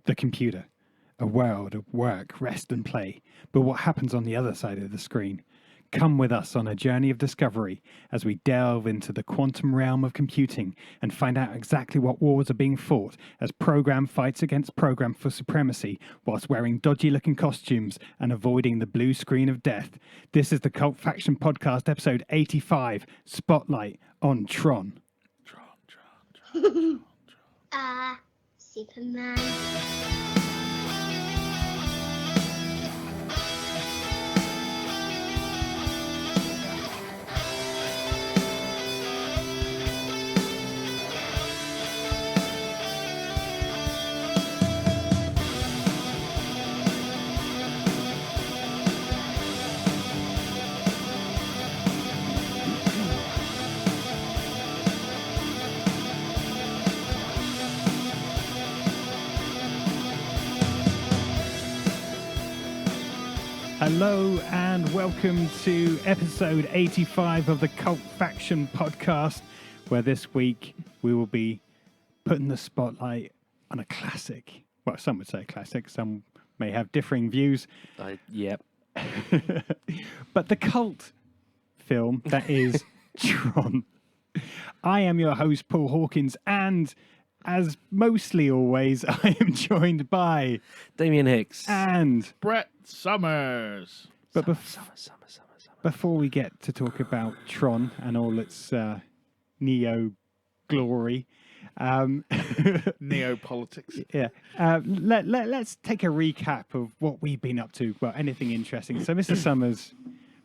The computer. A world of work, rest and play. But what happens on the other side of the screen? Come with us on a journey of discovery as we delve into the quantum realm of computing and find out exactly what wars are being fought as program fights against program for supremacy whilst wearing dodgy looking costumes and avoiding the blue screen of death. This is the Cult Faction Podcast, episode 85, Spotlight on Tron. Superman. Hello and welcome to episode 85 of the Cult Faction Podcast, where this week we will be putting the spotlight on a classic. Well, some would say classic, some may have differing views. Yep. But the cult film that is Tron. I am your host, Paul Hawkins, and as mostly always, I am joined by Damien Hicks. and Brett Summers. But Summer. before we get to talk about Tron and all its neo glory, Neopolitics. yeah, let's take a recap of what we've been up to. Well, anything interesting. So, Mr. Summers,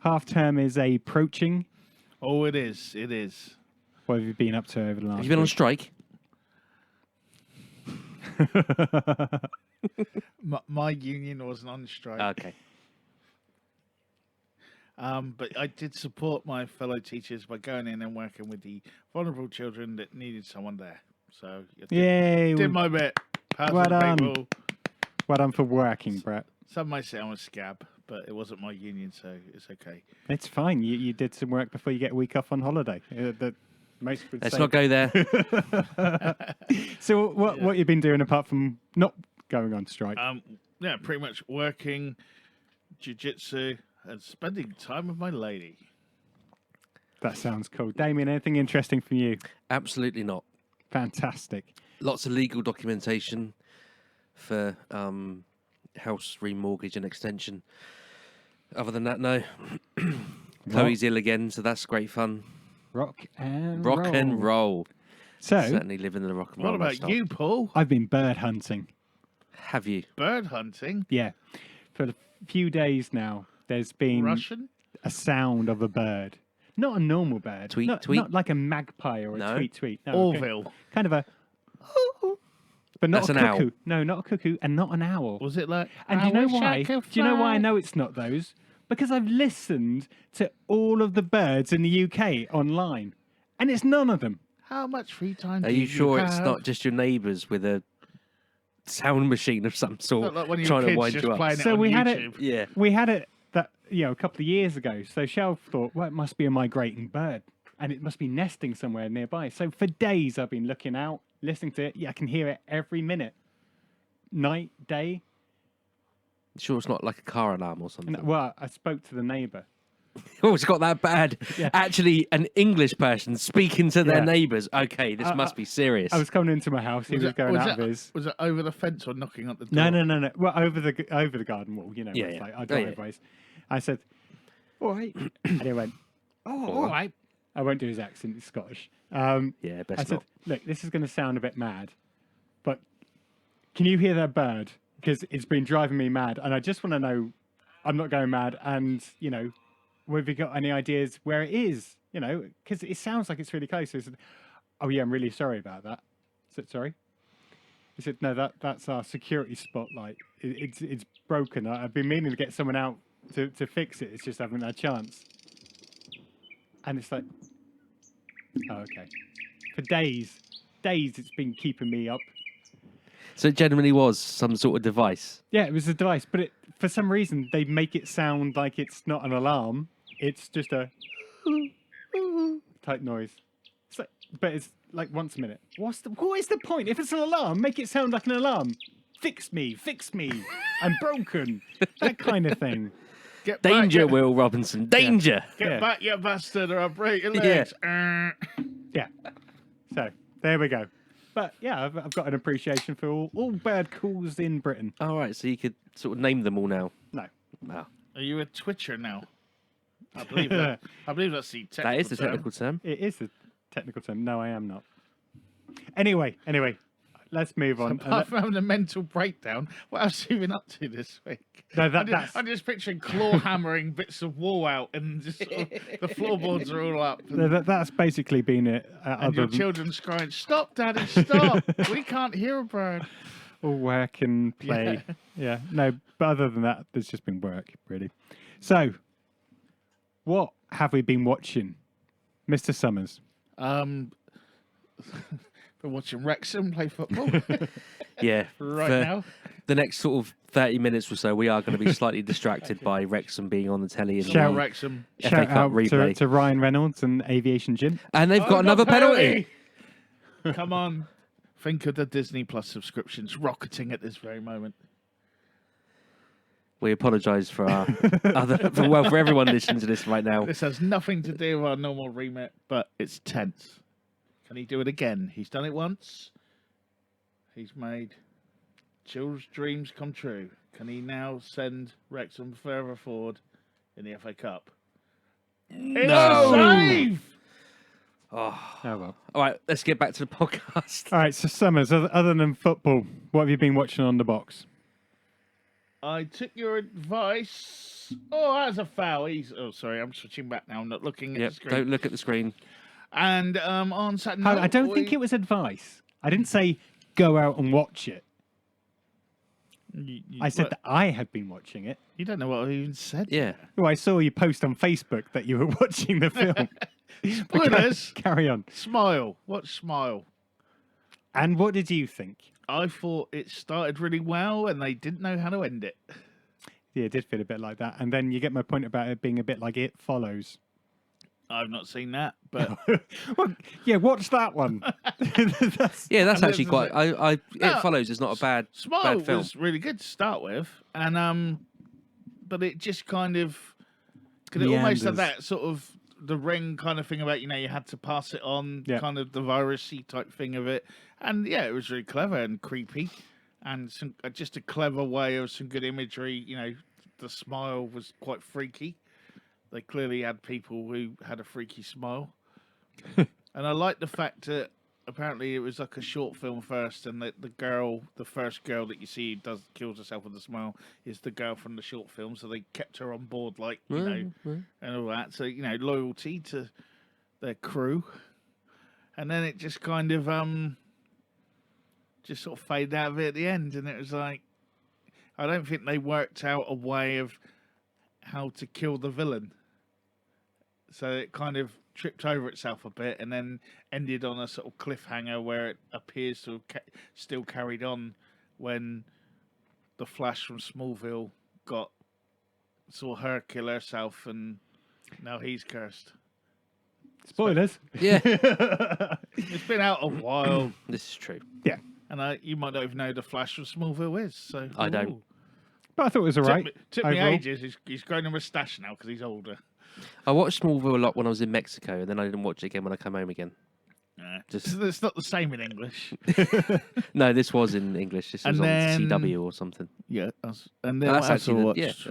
half term is approaching. Oh, it is. It is. What have you been up to over the last? Have you been on week? strike? My union wasn't on strike. Okay. But I did support my fellow teachers by going in and working with the vulnerable children that needed someone there. So I Yay! did my bit. Pass Well the done. people. Well done for working, Brett. Some might say I'm a scab, but it wasn't my union, so it's okay. It's fine. You did some work before you get a week off on holiday. Most would Let's say. not go there. So what you've been doing apart from not going on strike? Yeah, pretty much working, jiu-jitsu, and spending time with my lady. That sounds cool. Damien, anything interesting from you? Absolutely not. Fantastic. Lots of legal documentation for house remortgage and extension. Other than that, no. Chloe's ill again, so that's great fun. Rock and roll. So, Certainly living in the rock and roll What about lifestyle. you, Paul? I've been bird hunting. Have you? Bird hunting? Yeah. For a few days now, there's been Russian? a sound of a bird. Not a normal bird. Tweet, not, tweet? Not like a magpie or a No. tweet. No, Orville. kind of a... But not That's a an owl. cuckoo. No, not a cuckoo and not an owl. Was it like? And do you know why? Do you know why I know it's not those? Because I've listened to all of the birds in the UK online, and it's none of them. How much free time? Are do you sure it's have? not just your neighbours with a sound machine of some sort Not like one of your trying to kids wind just you up? playing it So on we had YouTube. it. Yeah. We had it that a couple of years ago. So Shell thought, well, it must be a migrating bird, and it must be nesting somewhere nearby. So for days I've been looking out, listening to it. Yeah, I can hear it every minute, night, day. Sure it's not like a car alarm or something? And, well, I spoke to the neighbour. Oh, it's got that bad. Yeah. Actually, an English person speaking to their Yeah. neighbours. Okay, this must be serious. I was coming into my house. He was going out of his. Was it over the fence or knocking on the No, door? no. Well, over the garden wall, Yeah, where it's yeah. like our Oh, yeah. driveways. I said, "All right," and he went, "Oh, all right." I won't do his accent; he's Scottish. Yeah, I best said, not. "Look, this is going to sound a bit mad, but can you hear that bird? Because it's been driving me mad, and I just want to know I'm not going mad, and have you got any ideas where it is? Because it sounds like it's really close." So he said, "Oh yeah, I'm really sorry about that." I said, "Sorry." He said, "No, that's our security spotlight. It's broken. I've been meaning to get someone out to fix it. It's just haven't had a chance." And it's like, oh, okay. For days it's been keeping me up. So it genuinely was some sort of device. Yeah, it was a device, but for some reason they make it sound like it's not an alarm. It's just a type noise. But it's like once a minute. What is the point? If it's an alarm, make it sound like an alarm. fix me, I'm broken, that kind of thing. Get Danger, back, Will Robinson. Danger. Get Yeah. back, you bastard, or I'll break your Yeah. legs. Yeah. So there we go. But yeah, I've got an appreciation for all bird calls in Britain. All right, so you could sort of name them all now. No, Wow. Are you a twitcher now? I believe that. I believe that's the technical That is the term. technical term. it is a technical term. No, I am not. Anyway, let's move on. Apart from having a mental breakdown, what else have you been up to this week? No, I'm just picturing claw hammering bits of wall out, and just sort of, the floorboards are all up. that's basically been it. And Other your than children crying, "Stop, Daddy, stop! We can't hear a bird." all work and play. Yeah, no, but other than that, there's just been work, really. So, what have we been watching, Mr. Summers? Been watching Wrexham play football Yeah. right for now. The next sort of 30 minutes or so, we are going to be slightly distracted by Wrexham being on the telly. Shout- And, Wrexham. FA Shout Cup out replay. to Ryan Reynolds and Aviation Gin. and they've got another penalty. Come on. Think of the Disney Plus subscriptions rocketing at this very moment. We apologise for our for everyone listening to this right now. This has nothing to do with our normal remit, but it's tense. Can he do it again? He's done it once. He's made children's dreams come true. Can he now send Wrexham further forward in the FA Cup? It's No. a save! Oh. Oh well. All right, let's get back to the podcast. All right, so Summers, other than football, what have you been watching on the box? I took your advice. Oh, that's a foul. Oh, sorry, I'm switching back now. I'm not looking at Yep, the screen. don't look at the screen. And on Saturday I night, don't think it was advice. I didn't say go out and watch it. I said that I had been watching it. You don't know what I even said. Yeah. Oh, I saw you post on Facebook that you were watching the film. But Spoilers. Carry on. Smile. Watch Smile. And what did you think? I thought it started really well, and they didn't know how to end it. Yeah, it did feel a bit like that. And then you get my point about it being a bit like It Follows. I've not seen that, but Well, yeah, watch that one. That's, Yeah, that's And actually this quite. is It No, follows. It's not a bad Smile film. was really good to start with, and but it just kind of, because it almost had Meanders. that sort of the Ring kind of thing about, you had to pass it on, Yeah. kind of the virusy type thing of it, and yeah, it was really clever and creepy, and just a clever way of some good imagery. The smile was quite freaky. They clearly had people who had a freaky smile. And I like the fact that apparently it was like a short film first, and that the first girl that you see kills herself with a smile, is the girl from the short film. So they kept her on board, and all that. So, loyalty to their crew. And then it just kind of, just sort of faded out of it at the end. And it was like, I don't think they worked out a way of how to kill the villain. So it kind of tripped over itself a bit, and then ended on a sort of cliffhanger where it appears to have still carried on when the Flash from Smallville saw her kill herself, and now he's cursed. spoilers. Yeah, It's been out a while, this is true. Yeah. and you might not even know the Flash from Smallville is. So I don't. ooh. But I thought it was all right. Took me overall. ages. He's grown a moustache now because he's older. I watched Smallville a lot when I was in Mexico, and then I didn't watch it again when I come home again. It's not the same in English. No, this was in English. This was And on then- CW or something. Yeah, and then No, what else I actually watched?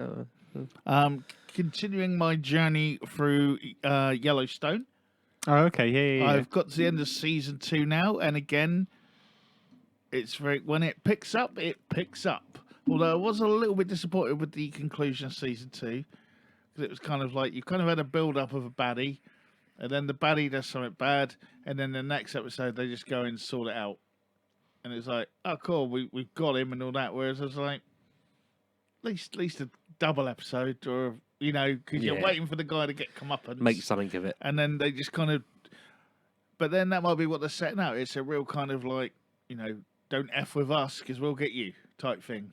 yeah. Continuing my journey through Yellowstone. Oh, okay. Yeah. I've got to the end of season 2 now, and again, when it picks up, it picks up. Although I was a little bit disappointed with the conclusion of season 2, because it was kind of like you kind of had a build up of a baddie, and then the baddie does something bad, and then the next episode they just go and sort it out, and it's like, oh cool, we've got him and all that. Whereas I was like, at least a double episode, or because you're Yeah. waiting for the guy to get comeuppance. Make something of it. And then they just kind of, but then that might be what they're setting out. It's a real kind of like, don't F with us because we'll get you type thing.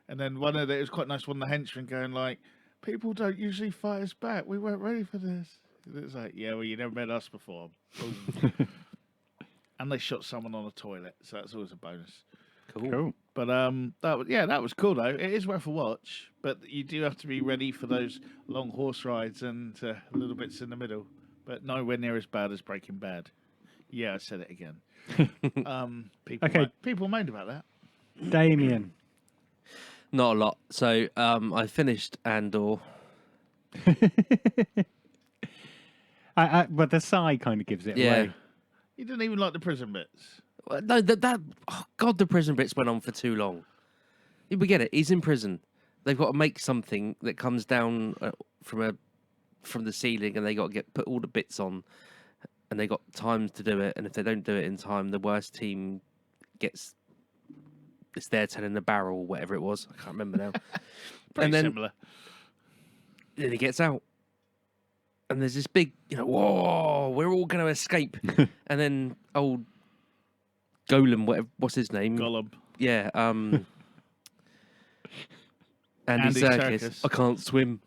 And then it was quite nice, one of the henchmen going like, people don't usually fight us back. We weren't ready for this. And it's like, yeah, well, you never met us before. Boom. And they shot someone on a toilet. So that's always a bonus. Cool. Cool. But that was cool though. It is worth a watch, but you do have to be ready for those long horse rides and little bits in the middle. But nowhere near as bad as Breaking Bad. Yeah, I said it again. People moaned about that. Damien. Not a lot. So I finished Andor. But the sigh kind of gives it Yeah. away. You didn't even like the prison bits. Well, no, the prison bits went on for too long. We get it. He's in prison. They've got to make something that comes down from the ceiling, and they got to put all the bits on, and they got time to do it. And if they don't do it in time, the worst team gets. It's their turn in the barrel, or whatever it was. I can't remember now. Pretty similar. Then he gets out, and there's this big, whoa, we're all going to escape. And then old Golem, what's his name? Gollum. Yeah. Andy Serkis. I can't swim.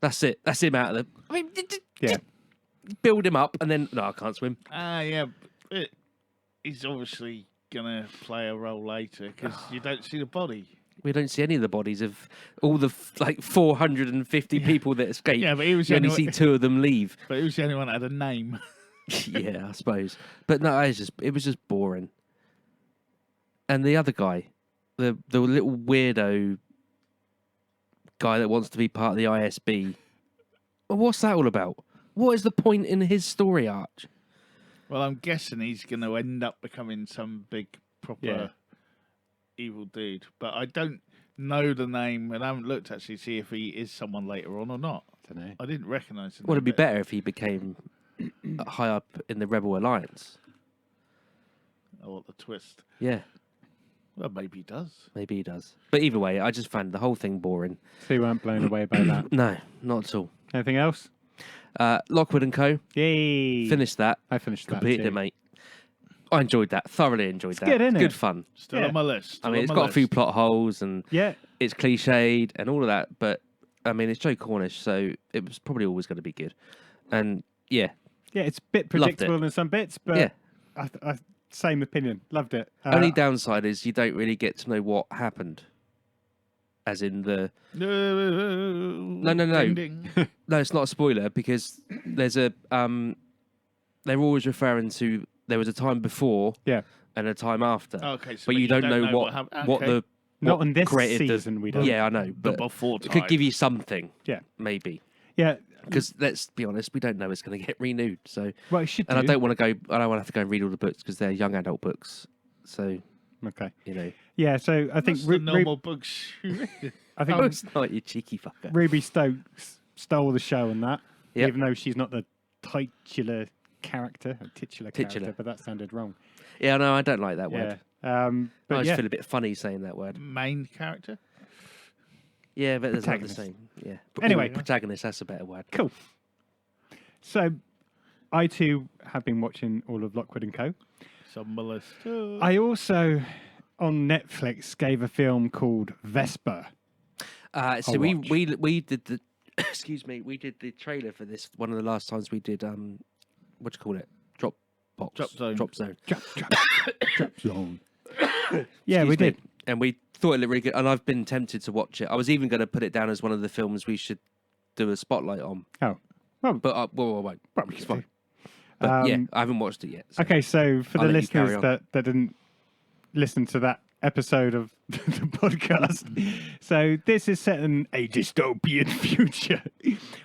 That's it. That's him out of the. I mean, just build him up, and then no, I can't swim. Yeah. He's obviously gonna play a role later because you don't see the body. We don't see any of the bodies of all the 450 people that escaped. Yeah, but he was you the only only see 2 of them leave. But he was the only one that had a name. Yeah, I suppose. But no, it was just boring. And the other guy, the little weirdo guy that wants to be part of the ISB. Well, what's that all about? What is the point in his story arc? Well, I'm guessing he's going to end up becoming some big proper evil dude, but I don't know the name, and I haven't looked actually to see if he is someone later on or not. I don't know. I didn't recognise him. Would it be better if he became high up in the Rebel Alliance? Oh, what the twist? Yeah. Well, maybe he does. Maybe he does. But either way, I just found the whole thing boring. So you weren't blown away by that. No, not at all. Anything else? Lockwood and Co. Yay! Finished that. I finished that. Completed too. it, mate. I enjoyed that. Thoroughly enjoyed that. good, isn't Good it? fun. Still on my list. I mean, it's got a few plot holes and Yeah. it's cliched and all of that, but I mean, it's Joe Cornish, so it was probably always going to be good. And yeah, It's a bit Loved it. predictable in some bits, but Yeah. I same opinion. Loved it. only downside is you don't really get to know what happened. As in the No. No. Ding, ding. no, it's not a spoiler because there's a they're always referring to there was a time before Yeah. and a time after, Okay, so but you don't know what happened. what Okay. the Not what in this created the- season, we don't. Yeah, I know, the but before it time. could give you something. Yeah. Maybe. Yeah. Because let's be honest, we don't know it's going to get renewed. So, Well, it should and do. I don't want to go. I don't want to have to go and read all the books because they're young adult books. So Okay. Yeah. So I think That's the normal books. I Oh, think it's not, you cheeky fucker. Ruby Stokes stole the show on that, Yep. even though she's not the titular character, Titular. character, but that sounded wrong. Yeah, no, I don't like that Yeah. word. But I just yeah. feel a bit funny saying that word. Main character. Yeah, but it's not the Protagonist. same. Yeah. Anyway. Protagonist, that's a better word. Cool. So, I too have been watching all of Lockwood and Co. It's on my list. I also, on Netflix, gave a film called Vesper. So I'll we watch. did the excuse me, we did the trailer for this one of the last times we did what do you call it? Drop zone. Drop zone. Yeah, we Excuse me. did. And we thought it looked really good and I've been tempted to watch it. I was even going to put it down as one of the films we should do a spotlight on. Oh, well, But I won't. well, we It's could fine. do. But yeah, I haven't watched it yet. So. Okay, so for I'll the let you carry listeners on. that didn't listen to that episode of the podcast, so this is set in a dystopian future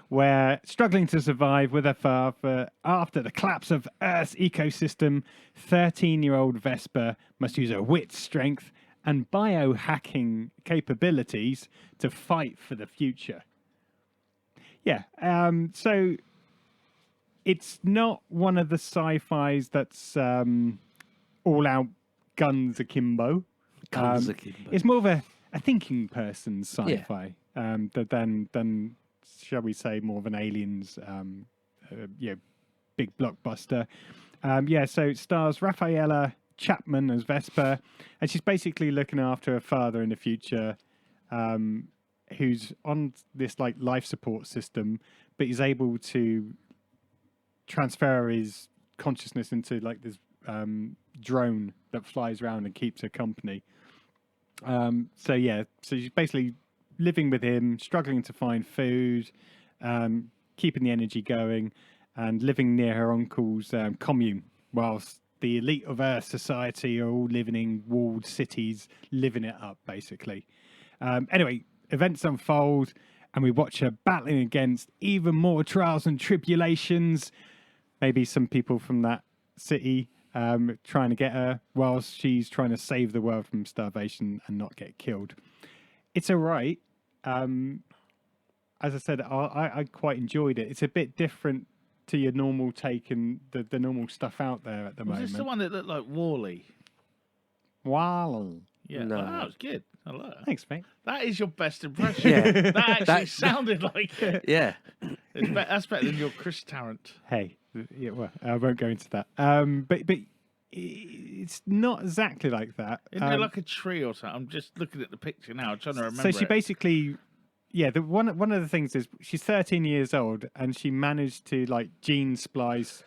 where struggling to survive with her father after the collapse of Earth's ecosystem, 13-year-old Vesper must use her wit, strength, and biohacking capabilities to fight for the future. Yeah, so it's not one of the sci-fis that's all out guns akimbo. Guns akimbo. It's more of a thinking person's sci-fi than shall we say more of an aliens big blockbuster. So it stars Rafaela Chapman as Vesper, and she's basically looking after her father in the future, who's on this like life support system, but he's able to transfer his consciousness into like this drone that flies around and keeps her company. So she's basically living with him, struggling to find food, keeping the energy going, and living near her uncle's commune, whilst the elite of Earth society are all living in walled cities, living it up, basically. Anyway, events unfold, and we watch her battling against even more trials and tribulations. Maybe some people from that city trying to get her, whilst she's trying to save the world from starvation and not get killed. It's all right. As I said, I quite enjoyed it. It's a bit different to your normal take and the normal stuff out there at the Was moment. this the one that looked like Wall-E? Wall-E. Yeah. No. Oh, that was good. I like that. Thanks, mate. That is your best impression. Yeah. That actually That- sounded like it. Yeah. That's better than your Chris Tarrant. Hey, yeah, well, I won't go into that. But it's not exactly like that. Isn't it like a tree or something? I'm just looking at the picture now. I'm trying to remember. So she it. basically, one of the things is she's 13 years old and she managed to like gene splice,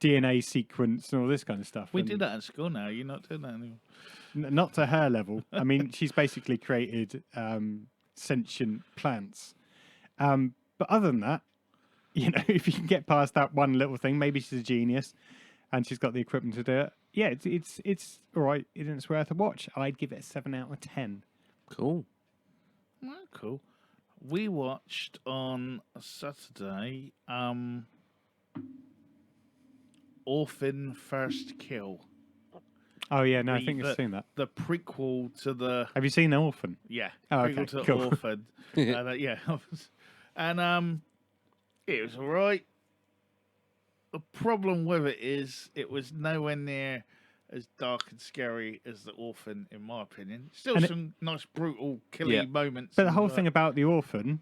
DNA sequence, and all this kind of stuff. We And did that at school now. You're not doing that anymore. Not to her level. I mean, she's basically created sentient plants. But other than that, if you can get past that one little thing, maybe she's a genius and she's got the equipment to do it. Yeah, it's all right. It's worth a watch. I'd give it a 7 out of 10. Cool. Oh, cool. We watched on a Saturday Orphan First Kill. Oh yeah, no, I The- think I've seen that. The prequel to the Have you seen Orphan? yeah, Oh, prequel okay, to cool. Orphan. Yeah, and it was all right. The problem with it is it was nowhere near as dark and scary as the Orphan, in my opinion. Still And some nice brutal, killy Yeah. moments. But the and, whole thing about the Orphan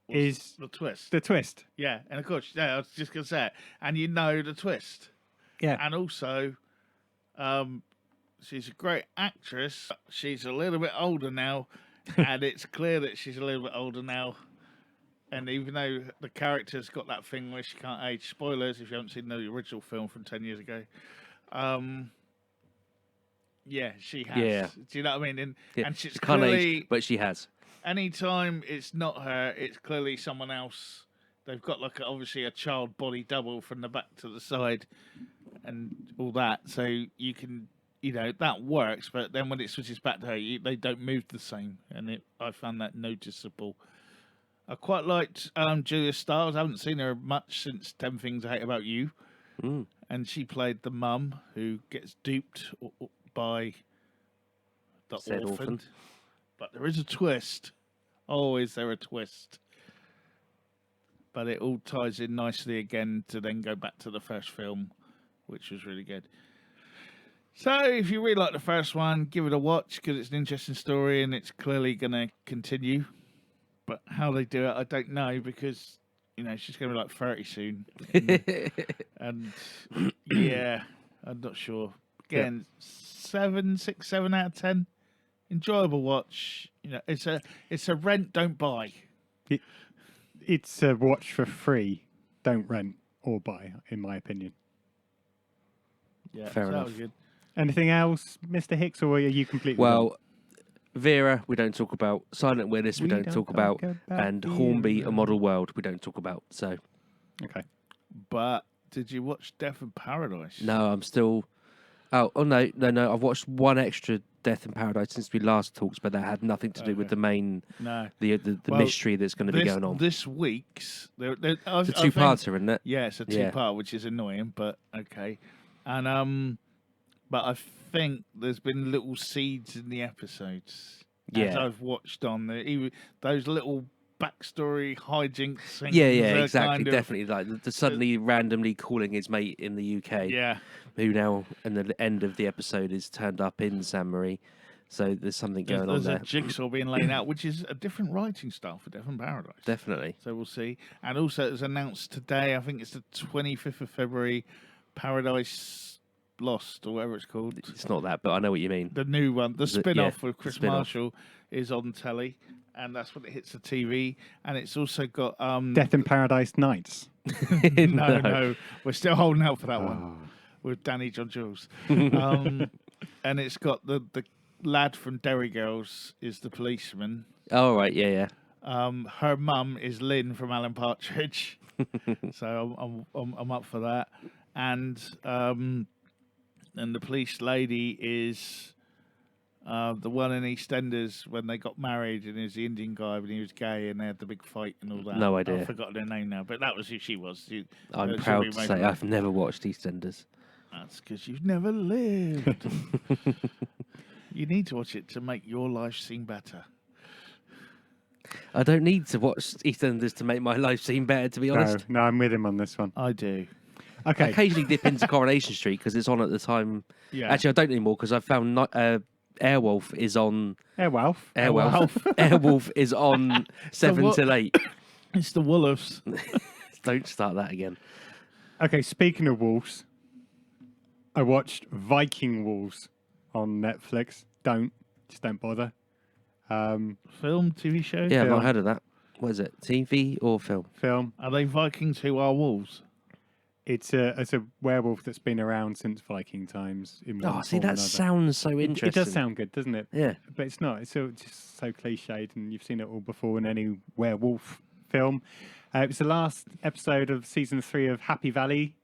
was is the twist. the twist. Yeah, and of course, yeah, I was just gonna say it. And you know the twist. Yeah. And also, she's a great actress. She's a little bit older now, and it's clear that she's a little bit older now. And even though the character's got that thing where she can't age, spoilers if you haven't seen the original film from 10 years ago, yeah, she has. Yeah. Do you know what I mean? And, Yeah. and she's She can't clearly, age, but she has. anytime it's not her, it's clearly someone else. They've got like obviously a child body double from the back to the side and all that. So you can, that works. But then when it switches back to her, they don't move the same. And I found that noticeable. I quite liked Julia Stiles. I haven't seen her much since 10 Things I Hate About You. Mm. And she played the mum who gets duped by the Said orphan. orphan. But there is a twist. Oh, is there a twist? But it all ties in nicely again to then go back to the first film, which was really good. So if you really like the first one, give it a watch because it's an interesting story and it's clearly going to continue. But how they do it, I don't know because, she's going to be like 30 soon. And yeah, I'm not sure. Again, 6, 7 out of 10. Enjoyable watch. It's a rent, don't buy. It's a watch for free. Don't rent or buy, in my opinion. Yeah, Fair so that enough. was good. Anything else, Mr. Hicks, or are you completely Well, Vera, we don't talk about. Silent Witness, we We don't don't talk about. talk about And Hornby, Vera. A Model World, we don't talk about. So, done? Okay. But did you watch Death in Paradise? no, I'm still. Oh no! I've watched one extra Death in Paradise since we last talked, but that had nothing to do with Okay. the main, No. the Well, mystery that's going to be going on. This week's It's a two-parter, isn't it? Yeah, it's a Yeah. two-part, which is annoying, but okay. And but I think there's been little seeds in the episodes as Yeah. I've watched on those little backstory hijinks. Things Yeah, are exactly, kind of- definitely. Like the suddenly randomly calling his mate in the UK, Yeah, who now, in the end of the episode, is turned up in San Marie. So there's something there's, going on there's there. a jigsaw being laid out, which is a different writing style for Death in Paradise. Definitely. So we'll see. And also, it was announced today. I think it's the 25th of February. Paradise Lost, or whatever it's called. It's not that, but I know what you mean. The new one, the spin-off with the Chris spin-off. Marshall, is on telly, and that's when it hits the TV. And it's also got Death in Paradise Nights. no, we're still holding out for that one Oh. with Danny John Jules. And it's got the lad from Derry Girls is the policeman. Oh, right, yeah. Her mum is Lynn from Alan Partridge, so I'm up for that. And the police lady is the one in EastEnders when they got married, and he was the Indian guy when he was gay, and they had the big fight and all that. No idea. I've forgotten her name now, but that was who she was. I'm she'll proud be to made say for- I've never watched EastEnders. That's because you've never lived. You need to watch it to make your life seem better. I don't need to watch EastEnders to make my life seem better, to be honest. No, I'm with him on this one. I do. I Okay. occasionally dip into Coronation Street because it's on at the time. Yeah. Actually, I don't anymore because I found Airwolf is on. Airwolf. Airwolf is on 7 what- till 8. It's the Wolves. Don't start that again. Okay, speaking of wolves, I watched Viking Wolves on Netflix. Just don't bother. Film, TV show? Yeah, I've Film. not heard of that. What is it? TV or film? Film. Are they Vikings who are wolves? It's a werewolf that's been around since Viking times. In one Oh, see, form or that another. sounds so interesting. It does sound good, doesn't it? Yeah. But it's not. It's all just so cliched, and you've seen it all before in any werewolf film. It was the last episode of season 3 of Happy Valley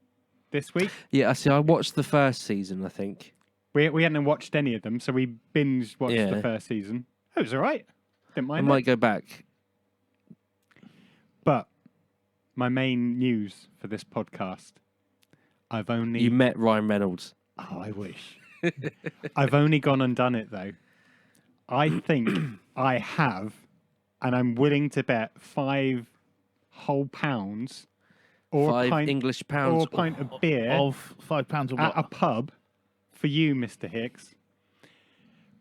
this week. Yeah, I see. I watched the first season, I think. We hadn't watched any of them, so we binge watched Yeah. the first season. It was all right. Didn't I mind might it. go back. But my main news for this podcast, I've only... You met Ryan Reynolds. Oh, I wish. I've only gone and done it, though. I think I have, and I'm willing to bet 5 whole pounds or £5 a pint, English or pounds. a pint of beer Of £5 of at what? a pub for you, Mr. Hicks,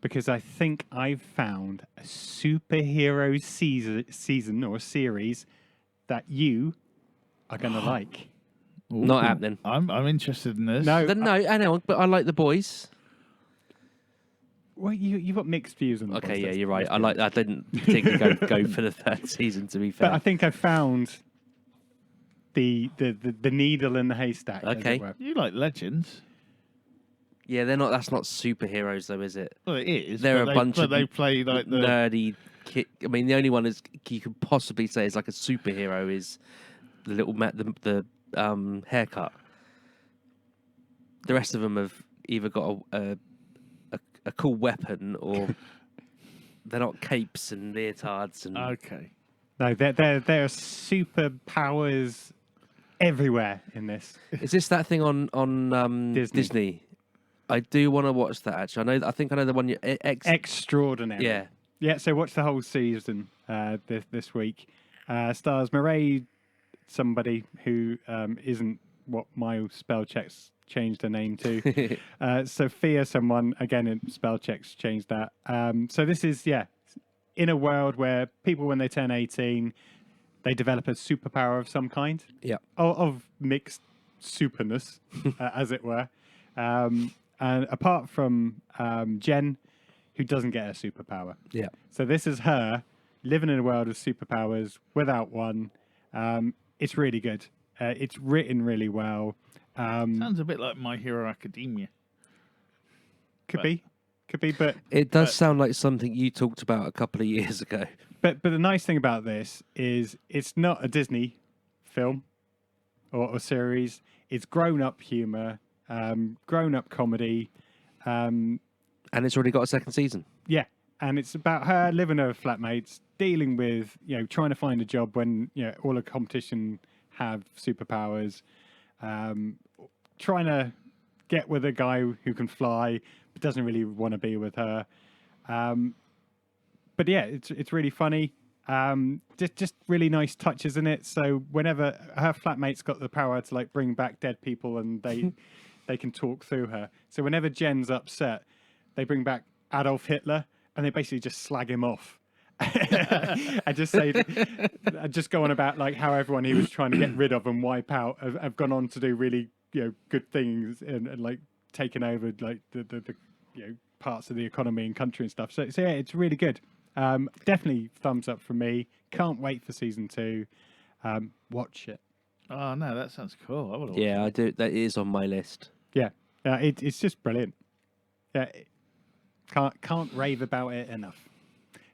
because I think I've found a superhero season or series that you are going to like. Not happening. I'm interested in this. No, No, I know, but I like The Boys. well, you've got mixed views on the Okay, boys, yeah, let's- you're right. let's I be like. I didn't particularly go for the third season. To be fair, But I think I found the needle in the haystack. as it Okay. were. You like Legends? yeah, they're not. That's not superheroes, though, is it? Well, it is. They're but a bunch but of they play like the. Nerdy. I mean, the only one is you could possibly say is like a superhero is the little the haircut. The rest of them have either got a cool weapon or they're not capes and leotards and Okay. No, there are superpowers everywhere in this. Is this that thing on Disney. I do want to watch that. Actually, I think I know the one. Extraordinary. Yeah, Yeah, so watch the whole season this week. Stars Marae, somebody who isn't what my spell checks changed her name to. Sophia, someone, again, in spell checks changed that. So this is, in a world where people, when they turn 18, they develop a superpower of some kind. yeah. Of mixed superness, as it were. And apart from Jen, who doesn't get a superpower. Yeah. So this is her living in a world of superpowers without one. It's really good. It's written really well. Sounds a bit like My Hero Academia. Could be, but It does sound like something you talked about a couple of years ago. the nice thing about this is it's not a Disney film or series. It's grown-up humor, grown-up comedy. And it's already got a second season. Yeah, and it's about her living with her flatmates, dealing with trying to find a job when all her competition have superpowers, trying to get with a guy who can fly but doesn't really want to be with her. But yeah, it's really funny. Just really nice touches in it. So whenever her flatmate's got the power to like bring back dead people and they can talk through her. So whenever Jen's upset, they bring back Adolf Hitler and they basically just slag him off. I just go on about like how everyone he was trying to get rid of and wipe out have gone on to do really good things and like taken over like the parts of the economy and country and stuff. So yeah, it's really good. Definitely thumbs up from me. Can't wait for season 2. Watch it. Oh no, that sounds cool. I would. Yeah, I do. That is on my list. Yeah, it's just brilliant. Yeah, Can't rave about it enough.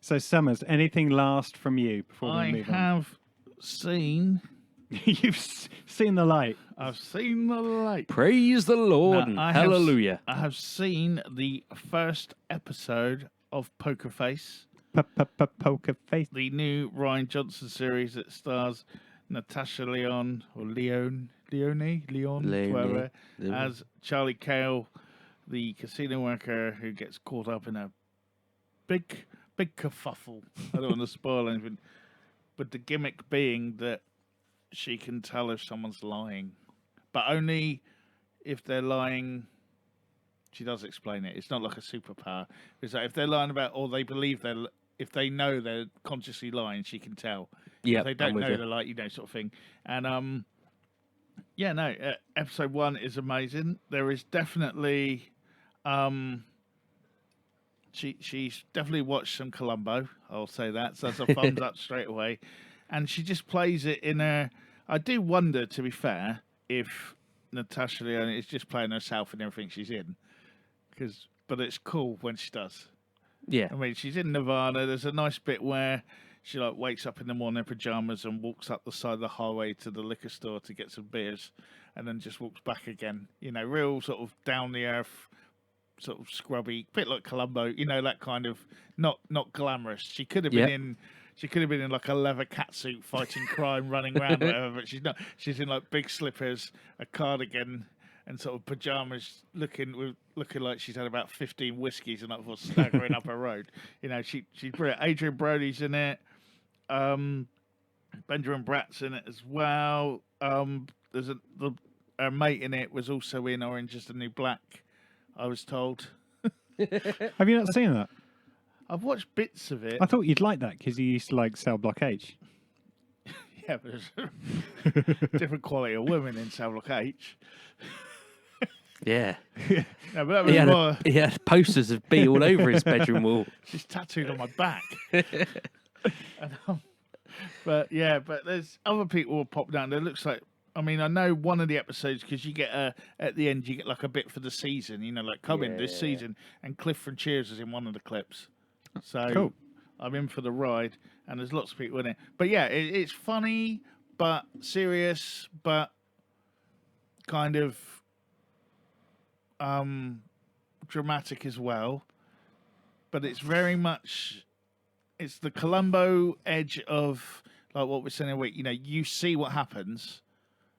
So, Summers, anything last from you before we I move on? have seen. You've seen the light. I've seen the light. Praise the Lord No, and I have hallelujah. I have seen the first episode of Poker Face, Poker face. the new Ryan Johnson series that stars Natasha Leon or Leon, whatever, as Charlie Cale, the casino worker who gets caught up in a big kerfuffle. I don't want to spoil anything, but the gimmick being that she can tell if someone's lying, but only if they're lying. She does explain it. It's not like a superpower. It's like if they're lying about, or they believe if they know they're consciously lying, she can tell. Yeah, If they don't know, they're like, sort of thing. And episode 1 is amazing. There is definitely, she's definitely watched some Columbo. I'll say that. So that's a thumbs up straight away. And she just plays it in a. I do wonder, to be fair, if Natasha Lyonne is just playing herself in everything she's in, but it's cool when she does. Yeah. I mean, she's in Nirvana. There's a nice bit where she like wakes up in the morning in pajamas and walks up the side of the highway to the liquor store to get some beers, and then just walks back again. Real sort of down the earth, sort of scrubby, bit like Columbo. That kind of not glamorous. She could have been in. She could have been in like a leather catsuit fighting crime, running around, whatever. But she's not. She's in like big slippers, a cardigan, and sort of pajamas, looking like she's had about 15 whiskeys and before staggering up a road. She's brilliant. Adrian Brody's in it. Benjamin Bratt's in it as well. There's her mate in it was also in Orange Is the New Black, I was told. Have you not seen that? I've watched bits of it. I thought you'd like that because you used to like Cell Block H. Yeah, but there's a different quality of women in Cell Block H. Yeah. No, but that was more. He had posters of B all over his bedroom wall. She's tattooed on my back. But there's other people who pop down. There looks like. I mean, I know one of the episodes because you get at the end you get like a bit for the season. Like coming this season, and Cliff from Cheers is in one of the clips. So Cool. I'm in for the ride, and there's lots of people in it. But yeah, it's funny, but serious, but kind of dramatic as well. But it's very much it's the Columbo edge of like what we're saying a week. You see what happens,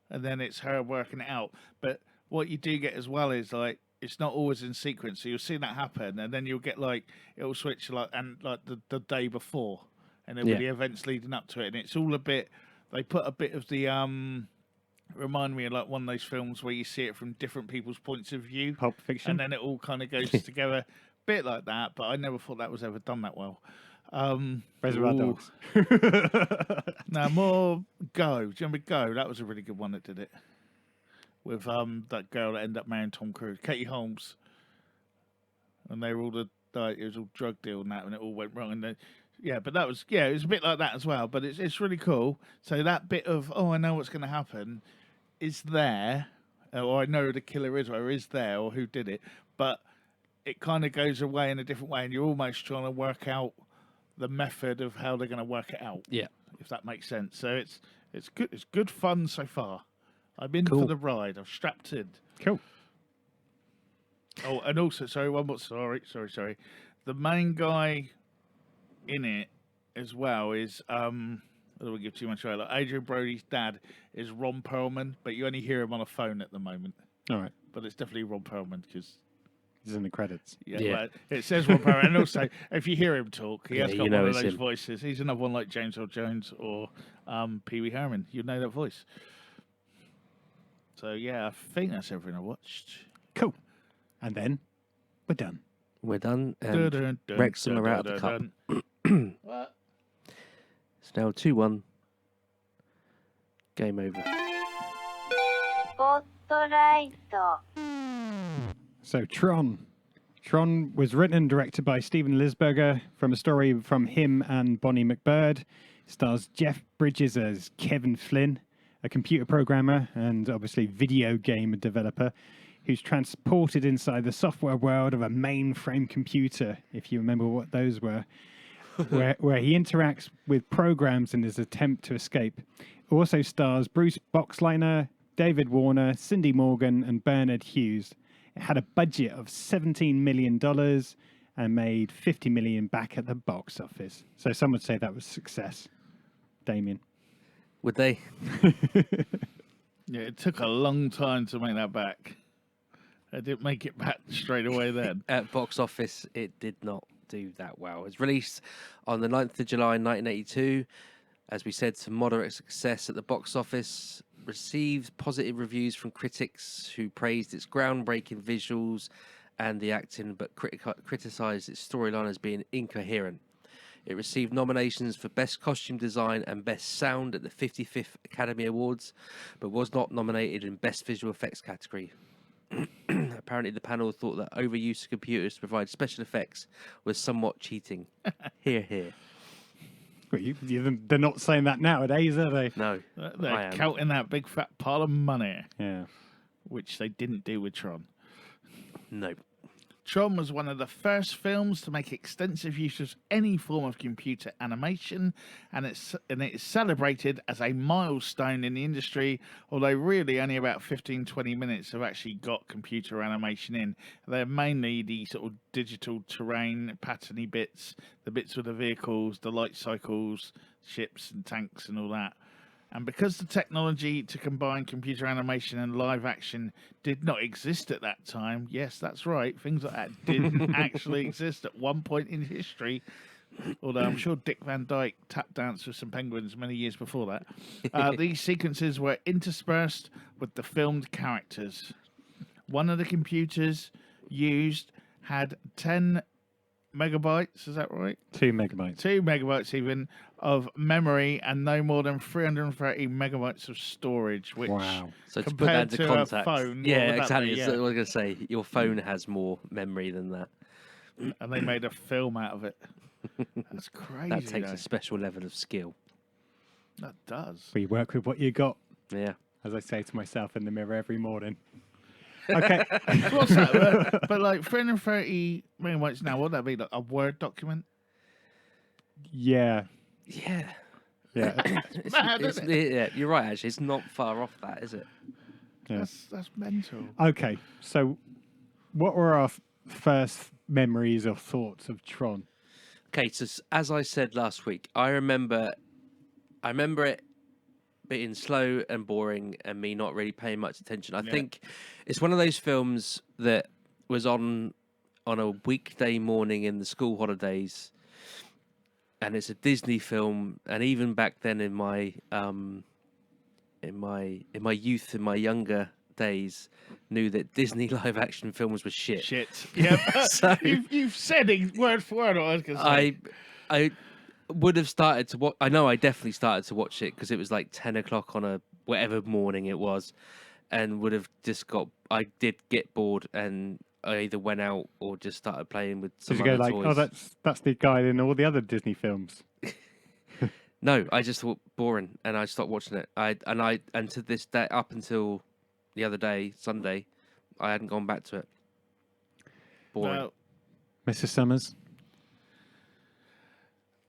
and then it's her working it out. But what you do get as well is like. It's not always in sequence, so you'll see that happen, and then you'll get like it'll switch like the day before, and there'll be the events leading up to it, and it's all a bit. They put a bit of the remind me of like one of those films where you see it from different people's points of view, Pulp Fiction. and then it all kind of goes together, bit like that. But I never thought that was ever done that well. Reservoir Dogs. Now more Go. Do you remember Go? That was a really good one that did it. With that girl that ended up marrying Tom Cruise, Katie Holmes, and they were all it was all drug deal and that, and it all went wrong. And but that was it was a bit like that as well. But it's really cool. So that bit of I know what's going to happen is there, or I know who the killer is, or is there, or who did it. But it kind of goes away in a different way, and you're almost trying to work out the method of how they're going to work it out. Yeah, if that makes sense. So it's good. It's good fun so far. I'm in Cool. for the ride. I'm strapped in. Cool. Oh, and also, sorry, one more. Sorry. The main guy in it as well is I don't want to give too much away. Like Adrian Brody's dad is Ron Perlman, but you only hear him on a phone at the moment. All right. But it's definitely Ron Perlman because It's in the credits. Yeah. but it says Ron Perlman, and also if you hear him talk, he has Yeah, got you know one of it's those him. voices. He's another one like James Earl Jones or Pee Wee Herman. You know that voice. So yeah, I think that's everything I watched. Cool. And then we're done. We're done. And Dun, dun, dun, Wrexham dun, are out dun, of the cup. dun. What? It's now 2-1. Game over. スポットライト So Tron. Tron was written and directed by Steven Lisberger from a story from him and Bonnie McBird. Stars Jeff Bridges as Kevin Flynn, a computer programmer and obviously video game developer. who's transported inside the software world of a mainframe computer, if you remember what those were, where he interacts with programs in his attempt to escape. It also stars Bruce Boxleitner, David Warner, Cindy Morgan, and Bernard Hughes. It had a budget of $17 million and made $50 million back at the box office. So some would say that was success. Damien. Would they? Yeah, it took a long time to make that back. I didn't make it back straight away then. At box office, it did not do that well. It was released on the 9th of July 1982. As we said, some moderate success at the box office. Received positive reviews from critics who praised its groundbreaking visuals and the acting, but criticised its storyline as being incoherent. It received nominations for Best Costume Design and Best Sound at the 55th Academy Awards, but was not nominated in Best Visual Effects category. Apparently, the panel thought that overuse of computers to provide special effects was somewhat cheating. Hear, hear. Well, they're not saying that nowadays, are they? No, I They're am. counting that big fat pile of money, Yeah. which they didn't do with Tron. No. Tron was one of the first films to make extensive use of any form of computer animation, and it is celebrated as a milestone in the industry, although really only about 15-20 minutes have actually got computer animation in. They're mainly the sort of digital terrain, patterny bits, the bits with the vehicles, the light cycles, ships and tanks and all that. And because the technology to combine computer animation and live action did not exist at that time, yes, that's right, things like that didn't actually exist at one point in history, although I'm sure Dick Van Dyke tap danced with some penguins many years before that. These sequences were interspersed with the filmed characters. One of the computers used had 10 megabytes, is that right? 2 megabytes. 2 megabytes even of memory and no more than 330 megabytes of storage, which Wow. So to put that compared into to a context, phone, what yeah, would that exactly. be? That's what I was going to say. Your phone has more memory than that. and they made a film out of it. That's crazy. That takes though. a special level of skill. That does. We work with what you got, Yeah. as I say to myself in the mirror every morning. Okay. What's that? But like 330 megabytes now, would that be like a Word document? Yeah. Yeah. Yeah. Mad, isn't it? Yeah, you're right, actually. It's not far off that, is it? Yeah. That's mental. Okay. So, what were our first memories or thoughts of Tron? Okay, so as I said last week, I remember it being slow and boring and me not really paying much attention. I think it's one of those films that was on a weekday morning in the school holidays, and it's a Disney film. And even back then, in my youth, in my younger days, knew that Disney live action films were shit. Shit. Yep. So- you've said it word for word what I was going to say. I would have started to watch. I know I definitely started to watch it because it was like 10 o'clock on a whatever morning it was, and would have just got. I did get bored, and I either went out or just started playing with some Did you other go like, toys. oh, that's the guy in all the other Disney films? No, I just thought boring, and I stopped watching it. And to this day, up until the other day, Sunday, I hadn't gone back to it. Boring. Well, Mr. Summers?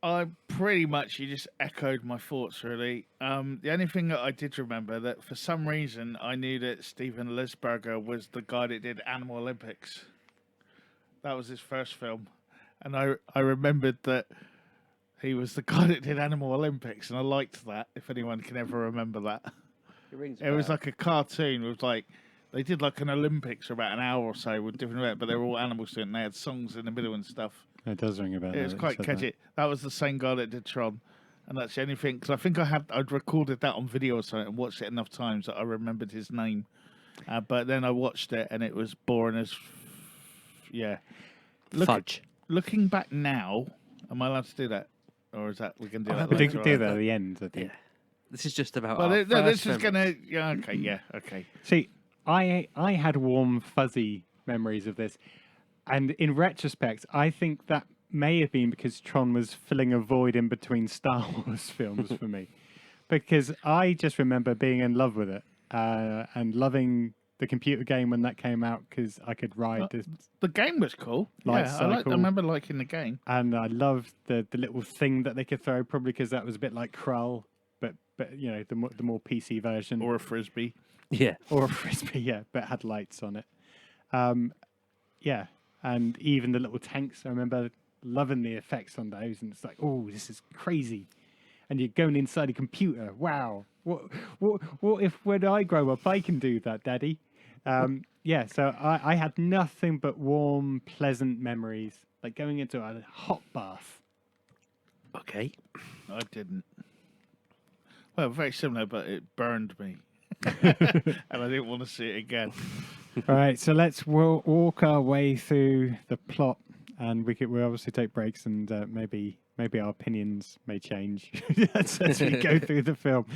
I pretty much, you just echoed my thoughts, really. The only thing that I did remember that for some reason I knew that Steven Lisberger was the guy that did Animal Olympics. That was his first film. And I remembered that he was the guy that did Animal Olympics, and I liked that, if anyone can ever remember that. It was like a cartoon with like, they did like an Olympics for about an hour or so with different, but they were all animals doing it, and they had songs in the middle and stuff. It does ring a bell. It was now that quite you said catchy. That was the same guy that did Tron, and that's the only thing. Because I think I'd recorded that on video or something and watched it enough times that I remembered his name. But then I watched it and it was boring as, yeah. Fudge. Looking back now, am I allowed to do that, or is that we can do that? We later do on? that at the end, I think. Yeah. This is just about. Well, our no, this first is gonna. memories. Yeah. Okay. Yeah. Okay. See, I had warm, fuzzy memories of this. And in retrospect, I think that may have been because Tron was filling a void in between Star Wars films for me. Because I just remember being in love with it and loving the computer game when that came out because I could ride this, The game was cool. Light Yeah, I cycle. remember liking the game. and I loved the little thing that they could throw. Probably because that was a bit like Krull, but the more PC version Or a frisbee. Yeah. or a frisbee, yeah, but it had lights on it. Yeah, and even the little tanks. I remember loving the effects on those, and it's like, oh, this is crazy. And you're going inside a computer. Wow. What if when I grow up I can do that, Daddy? Yeah. So I had nothing but warm, pleasant memories, like going into a hot bath. Okay. I didn't. Well, very similar, but it burned me. And I didn't want to see it again. All right. So let's walk our way through the plot, and we'll obviously take breaks, and maybe our opinions may change as we go through the film.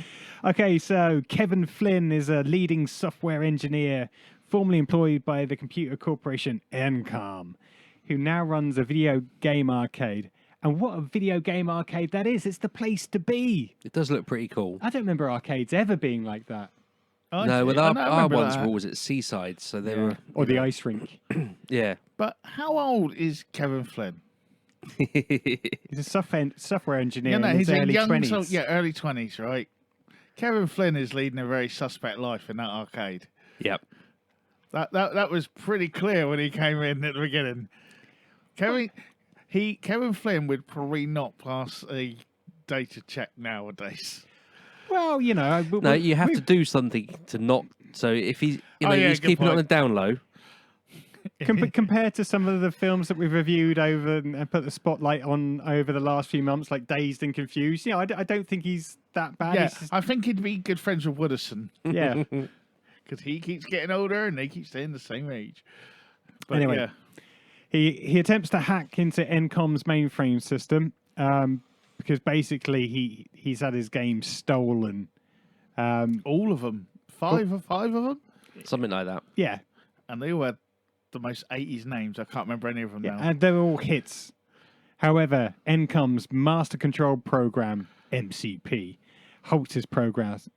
Okay, so Kevin Flynn is a leading software engineer formerly employed by the computer corporation Encom, who now runs a video game arcade. And what a video game arcade that is. It's the place to be. It does look pretty cool. I don't remember arcades ever being like that. No, with I our remember ones that. were always at Seaside, so they were. Or the ice rink. Yeah. But how old is Kevin Flynn? He's a software engineer Yeah, no, in his he's a early young, 20s. early 20s, right? Kevin Flynn is leading a very suspect life in that arcade. Yep. That was pretty clear when he came in at the beginning. Kevin Flynn would probably not pass a data check nowadays. Well, No, you have to do something to not. So if he's, Oh, yeah, he's good keeping it on the point. down low. Compared to some of the films that we've reviewed over and put the spotlight on over the last few months, like Dazed and Confused, I don't think he's that bad. Yeah, He's just- I think he'd be good friends with Wooderson yeah. because he keeps getting older and they keep staying the same age. But Anyway. yeah, He attempts to hack into Encom's mainframe system because basically he's had his game stolen. all of them, five of them, Something like that. Yeah, and they all had the most 80s names. I can't remember any of them yeah, now. and they're all hits. However, Encom's Master Control Program (MCP) halts his progress.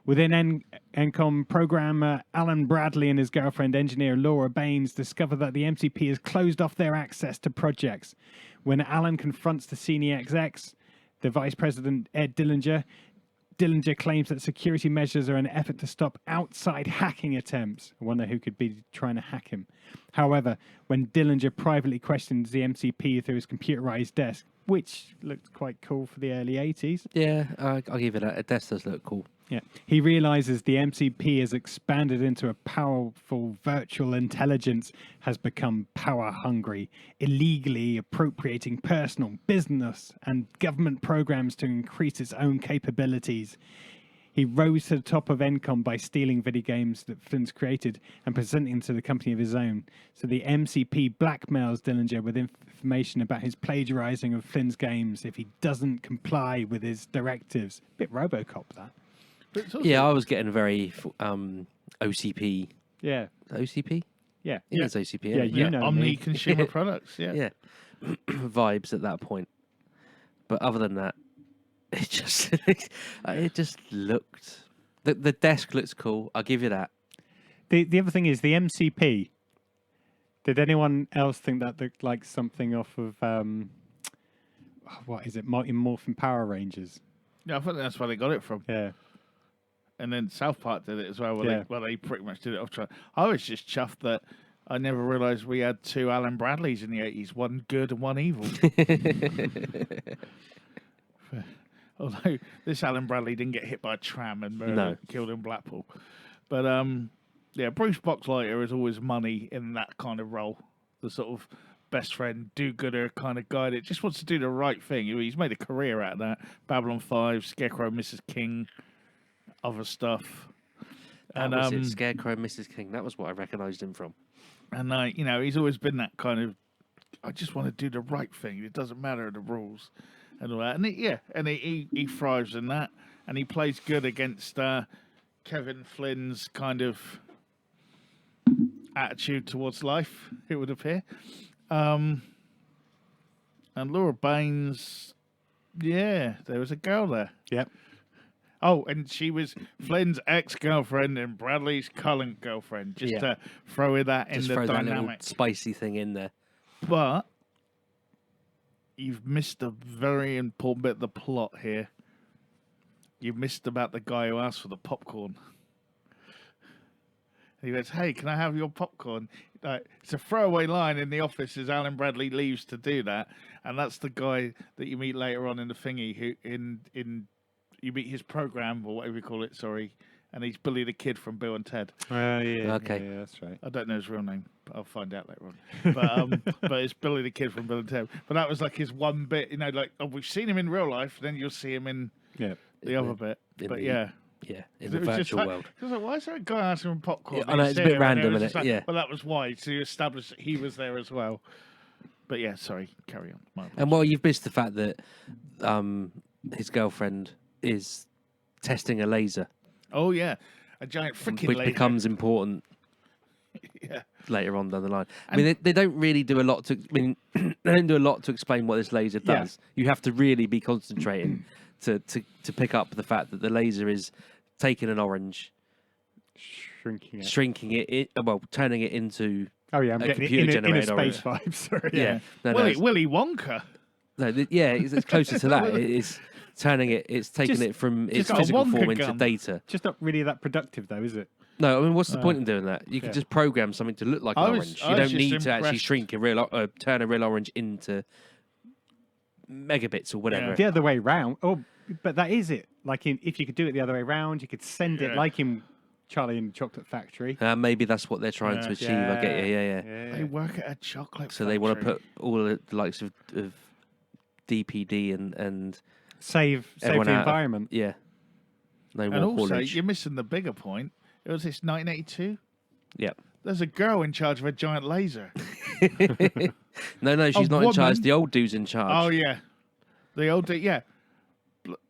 Within Encom, programmer Alan Bradley and his girlfriend, engineer Laura Baines, discover that the MCP has closed off their access to projects. When Alan confronts the senior execs, the vice president, Ed Dillinger claims that security measures are an effort to stop outside hacking attempts. I wonder who could be trying to hack him. However, when Dillinger privately questions the MCP through his computerized desk, which looked quite cool for the early 80s, Yeah, I'll give it that. It does look cool. yeah, he realizes the MCP has expanded into a powerful virtual intelligence, has become power hungry, illegally appropriating personal, business, and government programs to increase its own capabilities. He rose to the top of Encom by stealing video games that Flynn's created and presenting them to the company of his own. So the MCP blackmails Dillinger with information about his plagiarizing of Flynn's games if he doesn't comply with his directives. Bit RoboCop, that. But it's also- Yeah, I was getting very OCP. Yeah, OCP? yeah. It is OCP. Yeah, isn't it? you know Omni me. Consumer Products. Yeah. Yeah. Vibes at that point. But other than that, it just looked. The desk looks cool. I'll give you that. The other thing is the MCP. Did anyone else think that looked like something off of what is it? Mighty Morphin Power Rangers. Yeah, I think that's where they got it from. Yeah, And then South Park did it as well, Yeah. they pretty much did it off track. I was just chuffed that I never realised we had two Alan Bradleys in the 80s, one good and one evil. Although this Alan Bradley didn't get hit by a tram and No. killed in Blackpool. But yeah, Bruce Boxleiter is always money in that kind of role. The sort of best friend, do-gooder kind of guy that just wants to do the right thing. He's made a career out of that. Babylon 5, Scarecrow, Mrs. King, other stuff. That was it. Scarecrow and Mrs. King. That was what I recognised him from. And he's always been that kind of, I just want to do the right thing. It doesn't matter the rules and all that. And he thrives in that. And he plays good against Kevin Flynn's kind of attitude towards life, it would appear. And Laura Baines, yeah, there was a girl there. yep. Oh, and she was Flynn's ex-girlfriend and Bradley's current girlfriend. Just Yeah. to throw that in Just the throw that little dynamic. spicy thing in there. But you've missed a very important bit of the plot here. You missed about the guy who asked for the popcorn. He goes, "Hey, can I have your popcorn?" It's a throwaway line in the office as Alan Bradley leaves to do that, and that's the guy that you meet later on in the thingy. Who in you meet his program or whatever you call it. Sorry, and he's Billy the Kid from Bill and Ted. Yeah. Okay. Yeah, that's right. I don't know his real name, but I'll find out later on. But it's Billy the Kid from Bill and Ted. But that was like his one bit, like we've seen him in real life, then you'll see him in Yeah. the other bit. But yeah. Yeah, in It the was just virtual like, world. it was like, why is there a guy asking for popcorn? Yeah, I know, He's it's a bit here, and random, was innit? just like, Yeah. Well, that was why, to establish that he was there as well. But yeah, sorry, carry on. My And while you've missed the fact that his girlfriend is testing a laser, Oh yeah, a giant freaking which laser. becomes important Yeah. later on down the line. I mean, they don't really do a lot to. I mean, they don't do a lot to explain what this laser Yeah. does. You have to really be concentrating to pick up the fact that the laser is taking an orange, Shrinking it. turning it into. Oh yeah, I'm a getting in computer-generated a space vibe. Sorry. Yeah, no, Willy Wonka. it's closer to that. It's turning it. It's taking Just- it from its got a physical Wonka form into gun. data. Just not really that productive though, is it? No, I mean, what's the point in doing that? You can Yeah. just program something to look like I an was- orange. I You was don't just need to actually impressed. shrink turn a real orange into megabits or whatever. Yeah. The other way round. Oh, but that is it. Like if you could do it the other way round, you could send it Yeah. like in Charlie and the Chocolate Factory. Maybe that's what they're trying to achieve. I get you. Yeah. They work at a chocolate So they want to factory. put all the likes of DPD and Save everyone the out of- environment. yeah. No And more also, haulage. you're missing the bigger point. It was this 1982. Yep. There's a girl in charge of a giant laser. No, she's A not in charge. woman? The old dude's in charge. Oh yeah, the old yeah,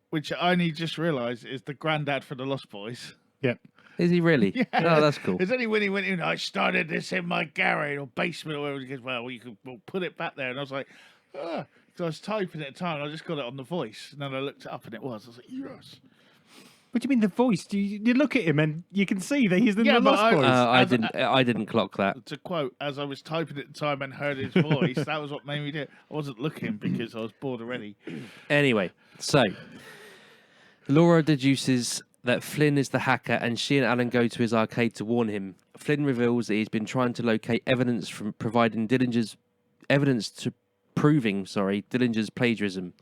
which I only just realised is the granddad for the Lost Boys. Yep. Is he really? Yeah. Oh, that's cool. It's only when he went in. I started this in my garage or basement or whatever. He goes, well, we'll put it back there, and I was like, because I was typing at the time, and I just got it on the voice, and then I looked it up, and it was. I was like, yes. What do you mean the voice? You look at him and you can see that he's the Yeah, but Lost I- Boys. I didn't clock that. To quote, as I was typing at the time and heard his voice, that was what made me do it. I wasn't looking because I was bored already. Anyway, so Laura deduces that Flynn is the hacker, and she and Alan go to his arcade to warn him. Flynn reveals that he's been trying to locate evidence from proving Dillinger's plagiarism,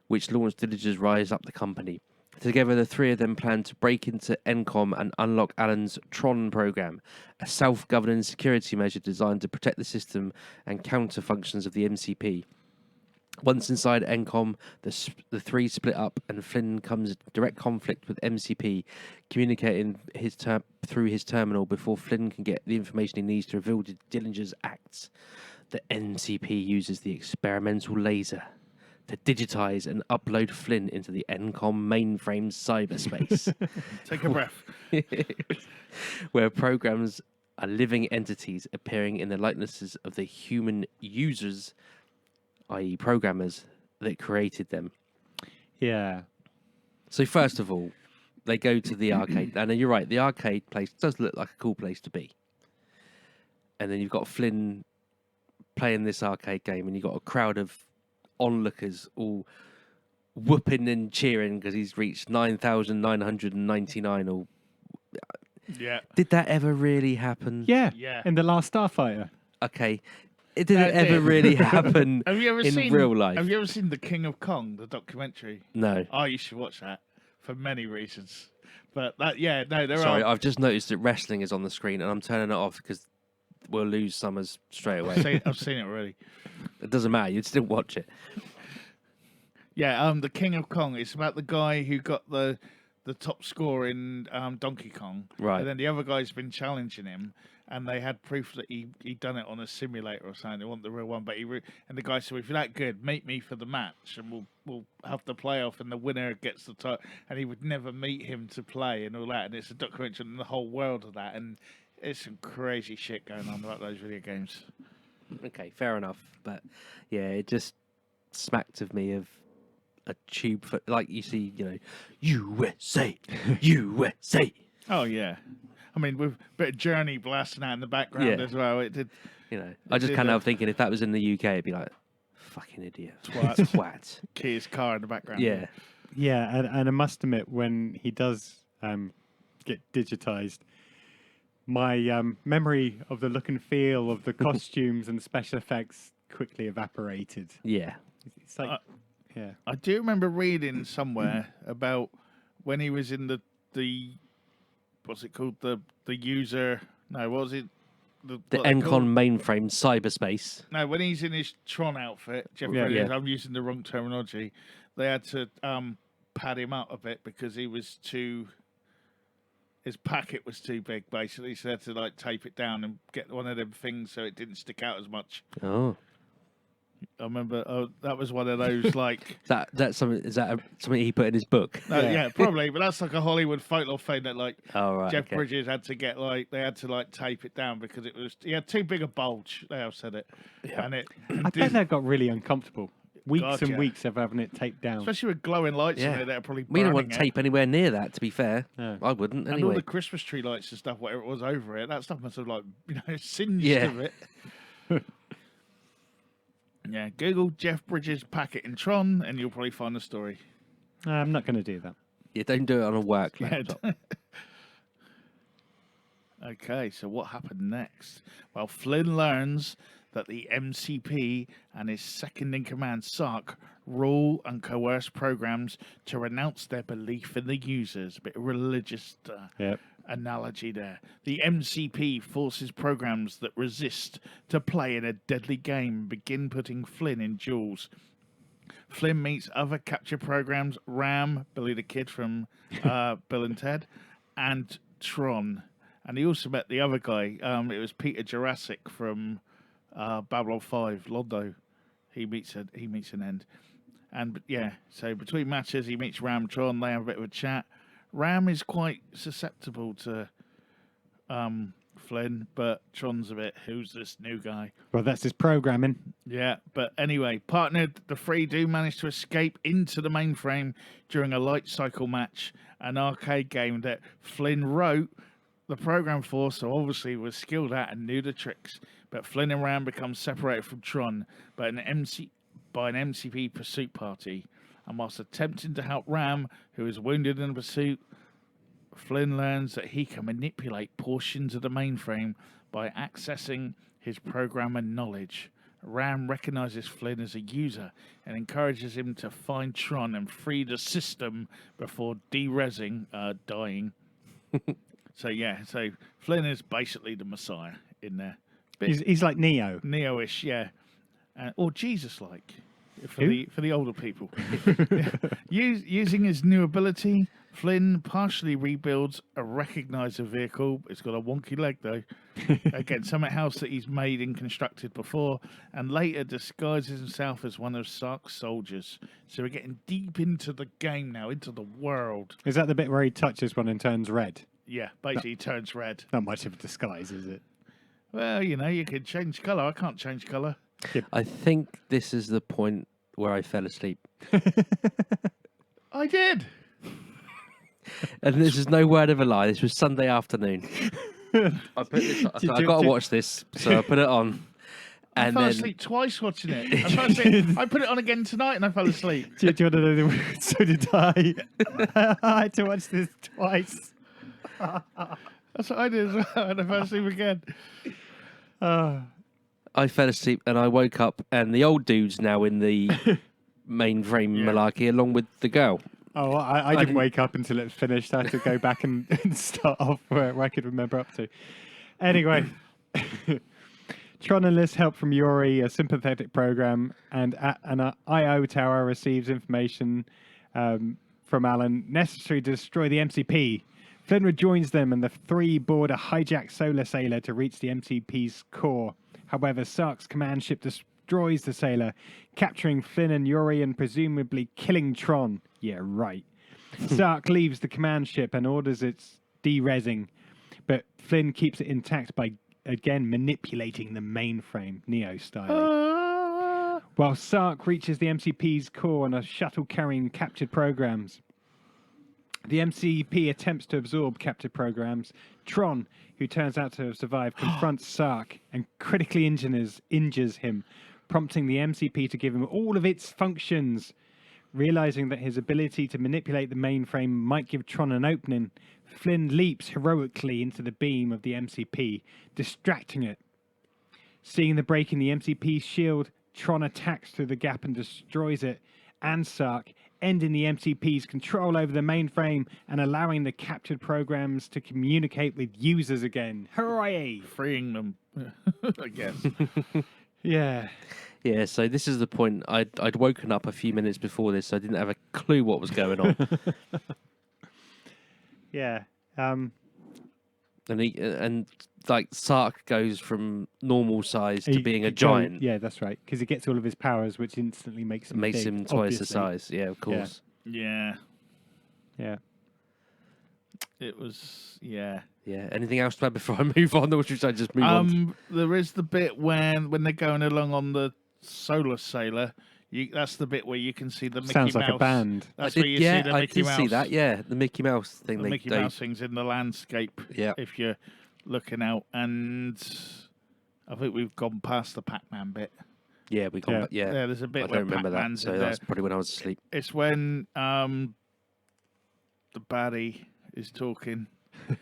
which launched Dillinger's rise up the company. Together, the three of them plan to break into Encom and unlock Alan's Tron program, a self-governing security measure designed to protect the system and counter functions of the MCP. Once inside Encom, the three split up, and Flynn comes in direct conflict with MCP, communicating through his terminal before Flynn can get the information he needs to reveal Dillinger's acts. The MCP uses the experimental laser to digitize and upload Flynn into the Encom mainframe cyberspace, Take a breath. where programs are living entities appearing in the likenesses of the human users, i.e. programmers, that created them. Yeah. So first of all, they go to the arcade. And you're right, the arcade place does look like a cool place to be. And then you've got Flynn playing this arcade game, and you've got a crowd of onlookers all whooping and cheering because he's reached 9,999. Or Yeah. did that ever really happen? Yeah. Yeah. In the last Starfighter. Okay. It didn't That ever did. really happen Have you ever in seen real life. Have you ever seen The King of Kong, the documentary? No. Oh, you should watch that for many reasons. But that, yeah, no, there Sorry, are. I've just noticed that wrestling is on the screen, and I'm turning it off because we'll lose Summers straight away. I've seen it already. It doesn't matter. You'd still watch it. Yeah, The King of Kong. It's about the guy who got the top score in Donkey Kong. Right. And then the other guy's been challenging him, and they had proof that he'd done it on a simulator or something. They want the real one, but and the guy said, "If you're that good, meet me for the match, and we'll have the playoff, and the winner gets the title." And he would never meet him to play and all that. And it's a documentary on the whole world of that, and it's some crazy shit going on about those video games. Okay, fair enough. But yeah, it just smacked of me of a tube for, like you see, USA, USA. Oh yeah, I mean with a bit of Journey blasting out in the background Yeah. as well. It did. I just did can't a- help thinking if that was in the UK, it'd be like, fucking idiot, Twat. twat. Kia's car in the background. Yeah, Yeah, and I must admit, when he does get digitized, my memory of the look and feel of the costumes and special effects quickly evaporated. yeah. It's like, yeah. I do remember reading somewhere about when he was in the what's it called, the user, no, what was it, The what they call Encon mainframe cyberspace. No, when he's in his Tron outfit, Jeff Yeah. Bridges, Yeah. I'm using the wrong terminology. They had to pad him up a bit because he was his packet was too big, basically. So they had to like tape it down and get one of them things so it didn't stick out as much. Oh, I remember that was one of those like. that's something. Is that something he put in his book? No, Yeah. yeah, probably, but that's like a Hollywood folklore thing that like Oh right. Jeff okay. Bridges had to get they had to tape it down because he had too big a bulge. They have said it, Yeah. and it I bet that got really uncomfortable. Weeks God, and yeah. weeks of having it taped down. especially with glowing lights in Yeah. there that are probably We don't burning want it. tape anywhere near that. To be fair, No. I wouldn't And all anyway. the Christmas tree lights and stuff, whatever it was over it, that stuff must have singed Yeah. a bit. Yeah, Google Jeff Bridges packet in Tron, and you'll probably find the story. I'm not going to do that. Yeah, don't do it on a work Yeah. laptop. Okay, so what happened next? Well, Flynn learns that the MCP and his second in command, Sark, rule and coerce programs to renounce their belief in the users. A bit of religious Yep. analogy there. The MCP forces programs that resist to play in a deadly game and begin putting Flynn in duels. Flynn meets other capture programs, Ram, Billy the Kid from Bill and Ted, and Tron. And he also met the other guy. It was Peter Jurassic from Babylon 5, Londo. He meets an end. And yeah, so between matches, he meets Ram, Tron. They have a bit of a chat. Ram is quite susceptible to Flynn, but Tron's a bit, who's this new guy? Well, that's his programming. Yeah, but anyway, partnered, the three do manage to escape into the mainframe during a light cycle match, an arcade game that Flynn wrote the program for, so obviously was skilled at and knew the tricks. But Flynn and Ram become separated from Tron by an MCP pursuit party. And whilst attempting to help Ram, who is wounded in the pursuit, Flynn learns that he can manipulate portions of the mainframe by accessing his programmer knowledge. Ram recognizes Flynn as a user and encourages him to find Tron and free the system before de-resing, dying. So Flynn is basically the Messiah in there. He's like Neo. Neo-ish, yeah. Or Jesus-like for Who? the older people. Using his new ability, Flynn partially rebuilds a recognizer vehicle. It's got a wonky leg, though. Again, something else that he's made and constructed before, and later disguises himself as one of Sark's soldiers. So we're getting deep into the game now, into the world. Is that the bit where he touches one and turns red? Yeah, basically he turns red. Not much of a disguise, is it? Well, you can change colour. I can't change colour. I think this is the point where I fell asleep. I did. And this is no word of a lie. This was Sunday afternoon. I put this. I thought, I got to watch this, so I put it on. I And fell then asleep twice watching it. I fell asleep. I put it on again tonight and I fell asleep. Do you want to know the so did I. I had to watch this twice. That's what I did as well. And I fell asleep again. I fell asleep, and I woke up, and the old dude's now in the mainframe malarkey along with the girl. Oh, I didn't wake up until it finished. I had to go back and start off where I could remember up to. Anyway, Tron enlists help from Yuri, a sympathetic program, and an IO tower receives information from Alan necessary to destroy the MCP. Flynn rejoins them, and the three board a hijacked solar sailor to reach the MCP's core. However, Sark's command ship destroys the sailor, capturing Flynn and Yuri and presumably killing Tron. Yeah, right. Sark leaves the command ship and orders its de-resing, but Flynn keeps it intact by, again, manipulating the mainframe, Neo style. While Sark reaches the MCP's core on a shuttle carrying captured programs. The MCP attempts to absorb captured programs. Tron, who turns out to have survived, confronts Sark and critically injures him, prompting the MCP to give him all of its functions. Realizing that his ability to manipulate the mainframe might give Tron an opening, Flynn leaps heroically into the beam of the MCP, distracting it. Seeing the break in the MCP's shield, Tron attacks through the gap and destroys it, and Sark, ending the MCP's control over the mainframe and allowing the captured programs to communicate with users again. Hooray! Freeing them, I guess. Yeah. Yeah, so this is the point. I'd woken up a few minutes before this, so I didn't have a clue what was going on. Yeah. And like Sark goes from normal size to being a giant. Yeah, that's right. Because he gets all of his powers, which instantly makes him Makes big, him twice the obviously. size. Yeah, of course. Yeah, Yeah. it was. Yeah. Yeah. Anything else to add before I move on, or should I just move on? There is the bit when they're going along on the solar sailor. That's the bit where you can see the Mickey Sounds Mouse. like a band. That's I where you did, yeah, see the I Mickey did Mouse. see that. Yeah, the Mickey Mouse thing. The Mickey Mouse things in the landscape. Yeah. If you're looking out, and I think we've gone past the Pac-Man bit. Yeah, we got. Yeah. Yeah, There's a I bit don't where remember that. Pac-Man's So in that's there. probably when I was asleep. It's when the baddie is talking. The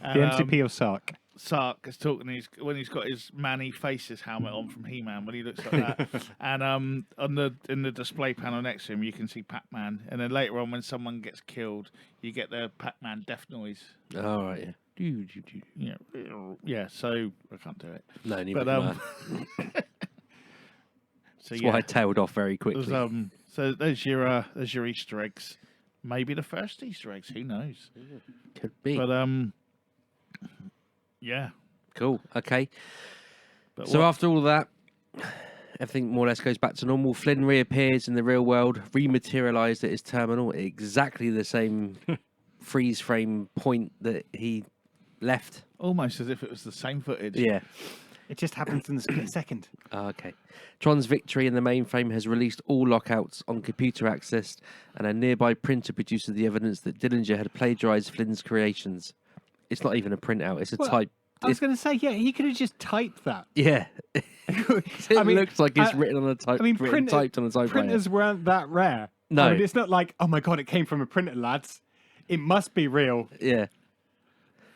And, MCP of Sark. Sark is talking. When he's got his Manny Faces helmet on from He-Man, when he looks like that, and in the display panel next to him, you can see Pac-Man. And then later on, when someone gets killed, you get the Pac-Man death noise. All right. Yeah. Yeah. So I can't do it. No, neither But can I. So That's yeah, why I tailed off very quickly. so there's your Easter eggs. Maybe the first Easter eggs. Who knows? Could be. But yeah. Cool. Okay. But So what- after all that, everything more or less goes back to normal. Flynn reappears in the real world, rematerialized at his terminal, at exactly the same freeze frame point that he left. almost as if it was the same footage. Yeah. It just happens in a split second. Okay. Tron's victory in the mainframe has released all lockouts on computer access, and a nearby printer produces the evidence that Dillinger had plagiarized Flynn's creations. It's not even a printout; it's a Well, type. I was going to say, yeah, he could have just typed that. Yeah. It I mean, looks like it's I- written on a type. I mean, typed on a typewriter. printers weren't that rare. No. I mean, it's not like, oh my God, it came from a printer, lads. It must be real. Yeah.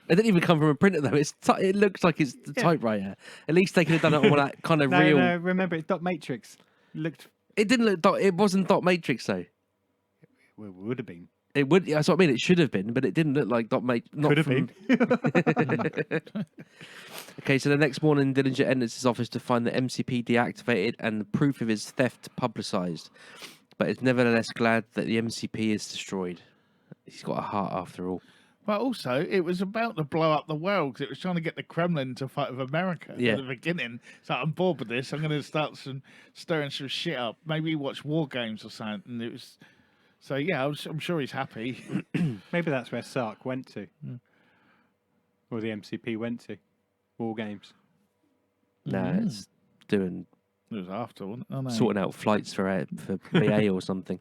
It didn't even come from a printer though. It looks like it's the Yeah. typewriter. At least they could have done it on that kind of No, real. no, remember, it's dot matrix. Looked, It didn't look. It wasn't dot matrix though. well, it would have been. It would. That's what I mean. It should have been, but it didn't look like dot matrix. Could have been. Okay, so the next morning, Dillinger enters his office to find the MCP deactivated and the proof of his theft publicised, but is nevertheless glad that the MCP is destroyed. He's got a heart after all. But also, it was about to blow up the world because it was trying to get the Kremlin to fight with America Yeah. at the beginning. So I'm bored with this. I'm going to start stirring some shit up. Maybe watch war games or something. And it was. So yeah, I'm sure he's happy. Maybe that's where Sark went to. Or the MCP went to. War games. Nah, it's doing It was after, wasn't it? Oh, no. sorting out flights for BA or something.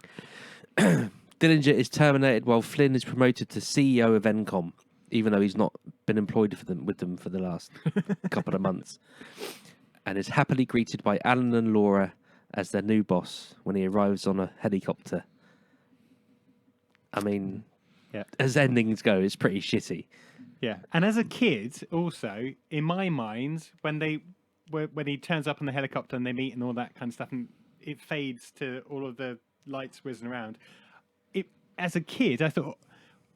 Dillinger is terminated while Flynn is promoted to CEO of Encom, even though he's not been employed with them for the last couple of months, and is happily greeted by Alan and Laura as their new boss when he arrives on a helicopter. I mean, Yeah. as endings go, it's pretty shitty. Yeah. And as a kid, also, in my mind, when he turns up on the helicopter and they meet and all that kind of stuff, and it fades to all of the lights whizzing around, as a kid, I thought,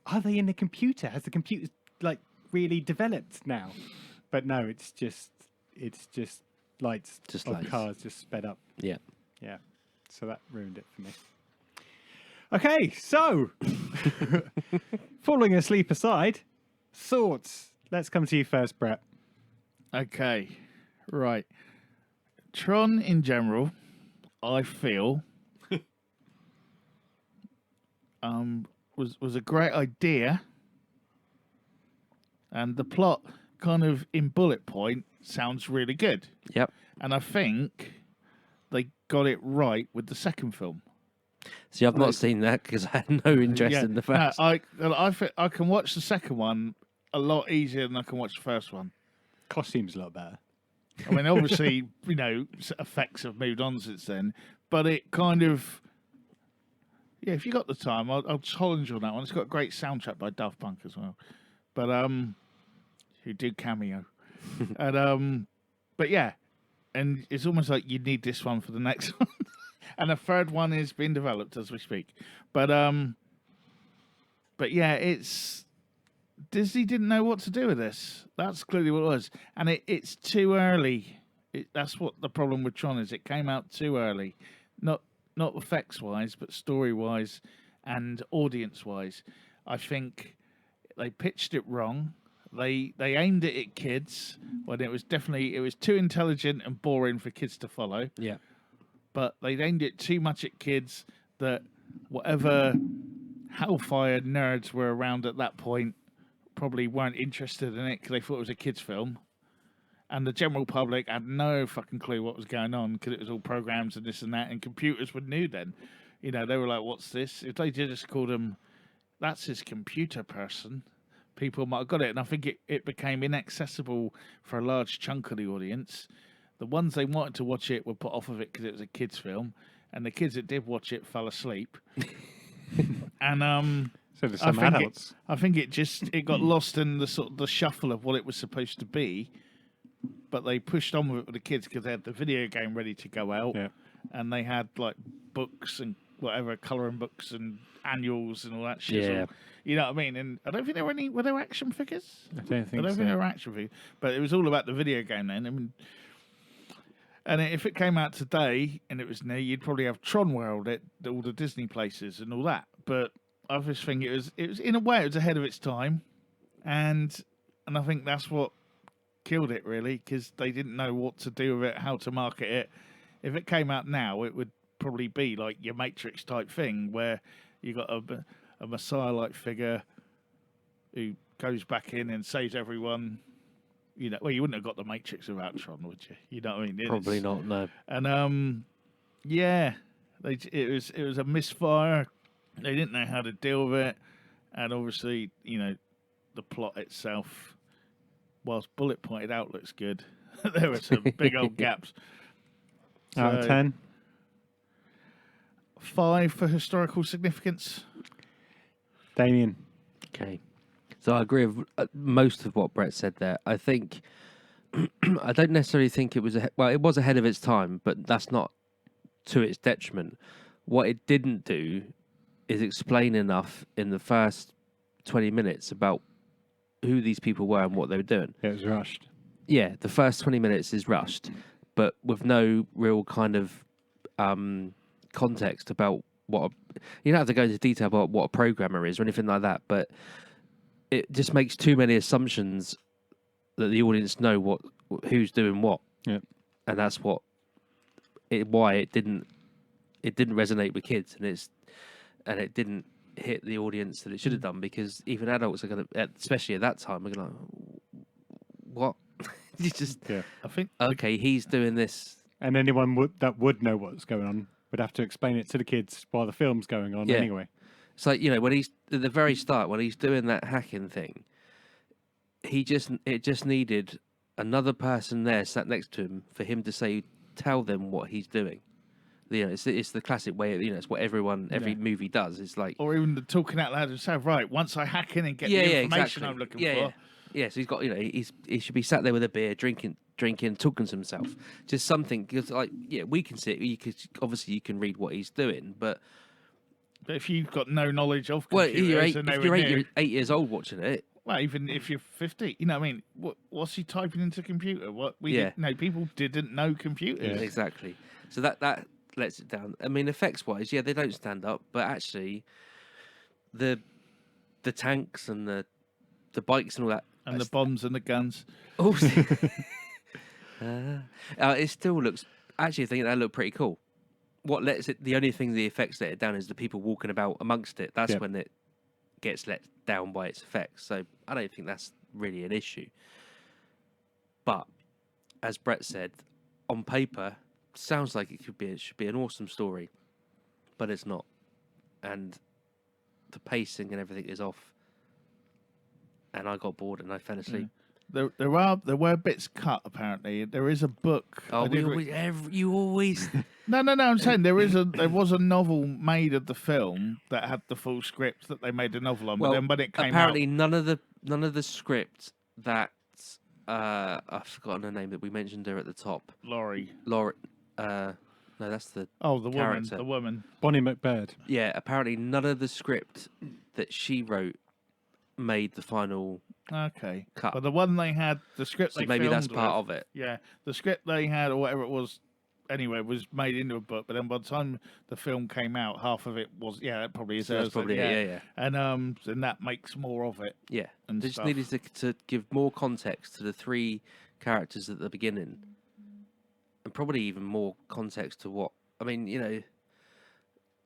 are they in the computer? Has the computer like really developed now? But no, it's just lights Just of lights. cars just sped up. Yeah. Yeah. So that ruined it for me. Okay, so falling asleep aside, thoughts. Let's come to you first, Brett. Okay, right. Tron in general, I feel, was a great idea, and the plot, kind of in bullet point, sounds really good. Yep. And I think they got it right with the second film. See, I've not seen that because I had no interest in the first. No, I can watch the second one a lot easier than I can watch the first one. Costume's a lot better. I mean, obviously, effects have moved on since then, but it kind of, if you got the time, I'll challenge you on that one. It's got a great soundtrack by Daft Punk as well, but who did cameo, and but yeah, and it's almost like you need this one for the next one, and a third one is being developed as we speak, but yeah, it's. Disney didn't know what to do with this. That's clearly what it was. And it's too early. That's what the problem with Tron is. It came out too early. Not effects-wise, but story-wise and audience-wise. I think they pitched it wrong. They aimed it at kids when it was too intelligent and boring for kids to follow. Yeah. But they aimed it too much at kids that whatever Hellfire nerds were around at that point probably weren't interested in it because they thought it was a kids' film, and the general public had no fucking clue what was going on because it was all programs and this and that, and computers were new then. They were like, "What's this?" If they just called them, "That's his computer person," people might have got it. And I think it became inaccessible for a large chunk of the audience. The ones they wanted to watch it were put off of it because it was a kids' film, and the kids that did watch it fell asleep. And So there's some adults. I think it got lost in the shuffle of what it was supposed to be, but they pushed on with it with the kids because they had the video game ready to go out, and they had like books and whatever, colouring books and annuals and all that shit. Yeah. So, you know what I mean? And I don't think were there action figures? I don't think think there were action figures, but it was all about the video game then. I mean, and if it came out today and it was new, you'd probably have Tron World at all the Disney places and all that, but I just think it was in a way it was ahead of its time, and I think that's what killed it really because they didn't know what to do with it, how to market it. If it came out now, it would probably be like your Matrix type thing where you got a Messiah like figure who goes back in and saves everyone. Well, you wouldn't have got the Matrix without Tron, would you? You know what I mean? Probably not. No. And it was a misfire. They didn't know how to deal with it, and obviously, the plot itself, whilst bullet pointed out, looks good. There were some big old gaps. Out of 10? 5 for historical significance. Damien. Okay. So I agree with most of what Brett said there. I think I don't necessarily think it was it was ahead of its time, but that's not to its detriment. What it didn't do is explain enough in the first 20 minutes about who these people were and what they were doing. It was rushed. Yeah, the first 20 minutes is rushed, but with no real kind of context about you don't have to go into detail about what a programmer is or anything like that, but it just makes too many assumptions that the audience know who's doing what. Yeah. And that's why it didn't resonate with kids, and it didn't hit the audience that it should have done, because even adults are going to, especially at that time, are going to, what? You just, I think, okay, he's doing this. And anyone that would know what's going on would have to explain it to the kids while the film's going on anyway. It's like, when he's, at the very start, when he's doing that hacking thing, it just needed another person there sat next to him for him to tell them what he's doing. It's the classic way. It's what every movie does. It's like, or even the talking out loud and say, right, once I hack in and get the information I'm looking for. Yeah, so he's got, he should be sat there with a beer, drinking, talking to himself. Just something, because we can see it. Obviously you can read what he's doing, but if you've got no knowledge of computers, if you're 8 years old watching it. Well, even if you're 50, what I mean? What's he typing into a computer? People didn't know computers. Yeah. Exactly. So that lets it down. I mean, effects-wise, they don't stand up, but actually, the tanks and the bikes and all that, and the bombs and the guns. Oh, it still looks. Actually, I think that looked pretty cool. What lets it? The only thing the effects let it down is the people walking about amongst it. That's when it gets let down by its effects. So I don't think that's really an issue. But as Brett said, on paper, sounds like it should be an awesome story, but it's not, and the pacing and everything is off. And I got bored and I fell asleep. There were bits cut apparently. There is a book. Oh, I did you always. No. I'm saying there was a novel made of the film that had the full script that they made a novel on. Well, but then when it came apparently out, none of the script that I've forgotten her name that we mentioned her at the top. Laurie. Laura. No, that's the The character. woman. The woman. Bonnie McBird. Yeah, apparently none of the script that she wrote made the final Okay. cut. But the one they had, the script So they maybe that's filmed part with- of it. Yeah, the script they had or whatever it was, anyway, was made into a book. But then by the time the film came out, half of it was that probably is So that's hers then, probably it, yeah. And then that makes more of it. Yeah. And They just stuff. needed to give more context to the three characters at the beginning. And probably even more context to what I mean,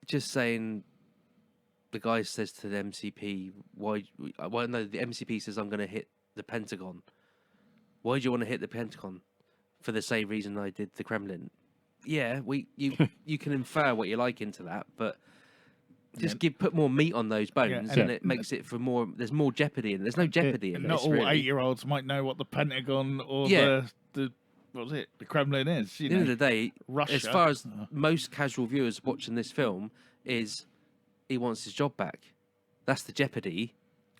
just saying the guy says to the MCP, well no, the MCP says I'm gonna hit the Pentagon. Why do you want to hit the Pentagon? For the same reason I did the Kremlin. Yeah, you can infer what you like into that, but just put more meat on those bones, and and it makes it for more. There's more jeopardy in it. There's no jeopardy in Not this. all Really. 8-year-olds might know what the Pentagon or Yeah. the what was it? The Kremlin is. At the end of the day, Russia. as far as most casual viewers watching this film, is he wants his job back. That's the jeopardy,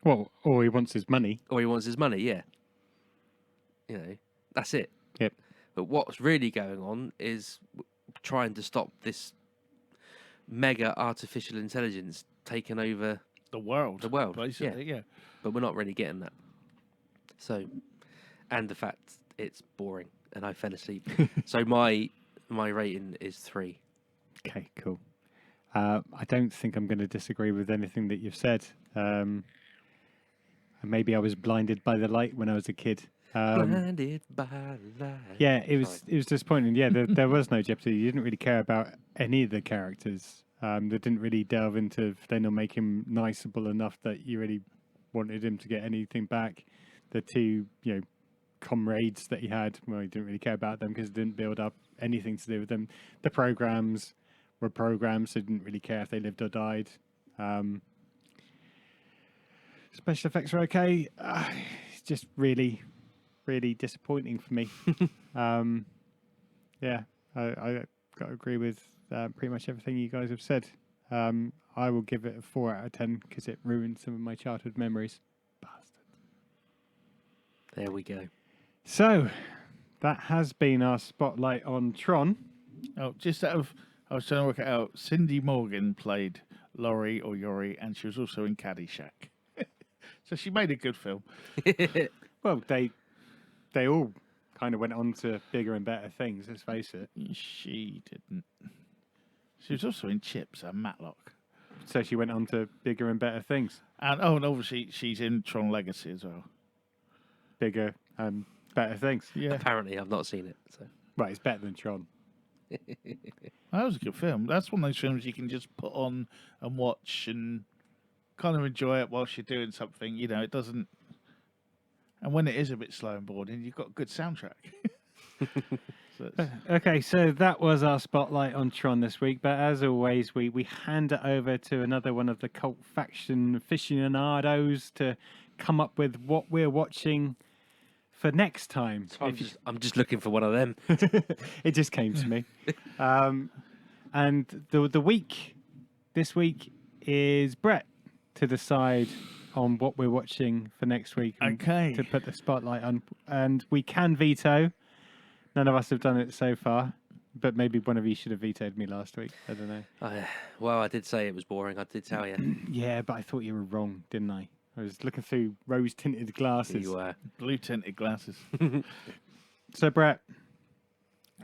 Well, or he wants his money. or he wants his money. Yeah, that's it. Yep. But what's really going on is trying to stop this mega artificial intelligence taking over the world. the world. basically. Yeah. But we're not really getting that. So, and the fact it's boring, and I fell asleep. So my rating is 3. Okay, cool. I don't think I'm going to disagree with anything that you've said. Maybe I was blinded by the light when I was a kid. Blinded by light. Yeah, it was disappointing. Yeah, there was no jeopardy. You didn't really care about any of the characters. They didn't really delve into if they not make him niceable enough that you really wanted him to get anything back. The two, comrades that he had, well, you didn't really care about them because it didn't build up anything to do with them. The programs were programs, so didn't really care if they lived or died. Special effects are okay. It's just really, really disappointing for me. Yeah, I got to agree with pretty much everything you guys have said. I will give it a 4 out of 10 because it ruined some of my childhood memories. Bastards. There we go. So, that has been our spotlight on Tron. Oh, just out of I was trying to work it out. Cindy Morgan played Laurie or Yori, and she was also in Caddyshack. So she made a good film. Well, they all kind of went on to bigger and better things, let's face it. She didn't. She was also in Chips and Matlock. So she went on to bigger and better things. And obviously she's in Tron Legacy as well. Bigger and better things. Yeah. Apparently, I've not seen it. So Right, it's better than Tron. That was a good film. That's one of those films you can just put on and watch and kind of enjoy it whilst you're doing something. It doesn't. And when it is a bit slow and boring, you've got a good soundtrack. So Okay, so that was our spotlight on Tron this week. But as always, we hand it over to another one of the cult faction aficionados to come up with what we're watching for next time. I'm just looking for one of them. It just came to me. And the week this week is Brett to decide on what we're watching for next week. And Okay. To put the spotlight on, and we can veto. None of us have done it so far, but maybe one of you should have vetoed me last week. I don't know. Well, I did say it was boring. I did tell you. Yeah, but I thought you were wrong, didn't I? I was looking through rose-tinted glasses. You were. blue tinted glasses. So, Brett,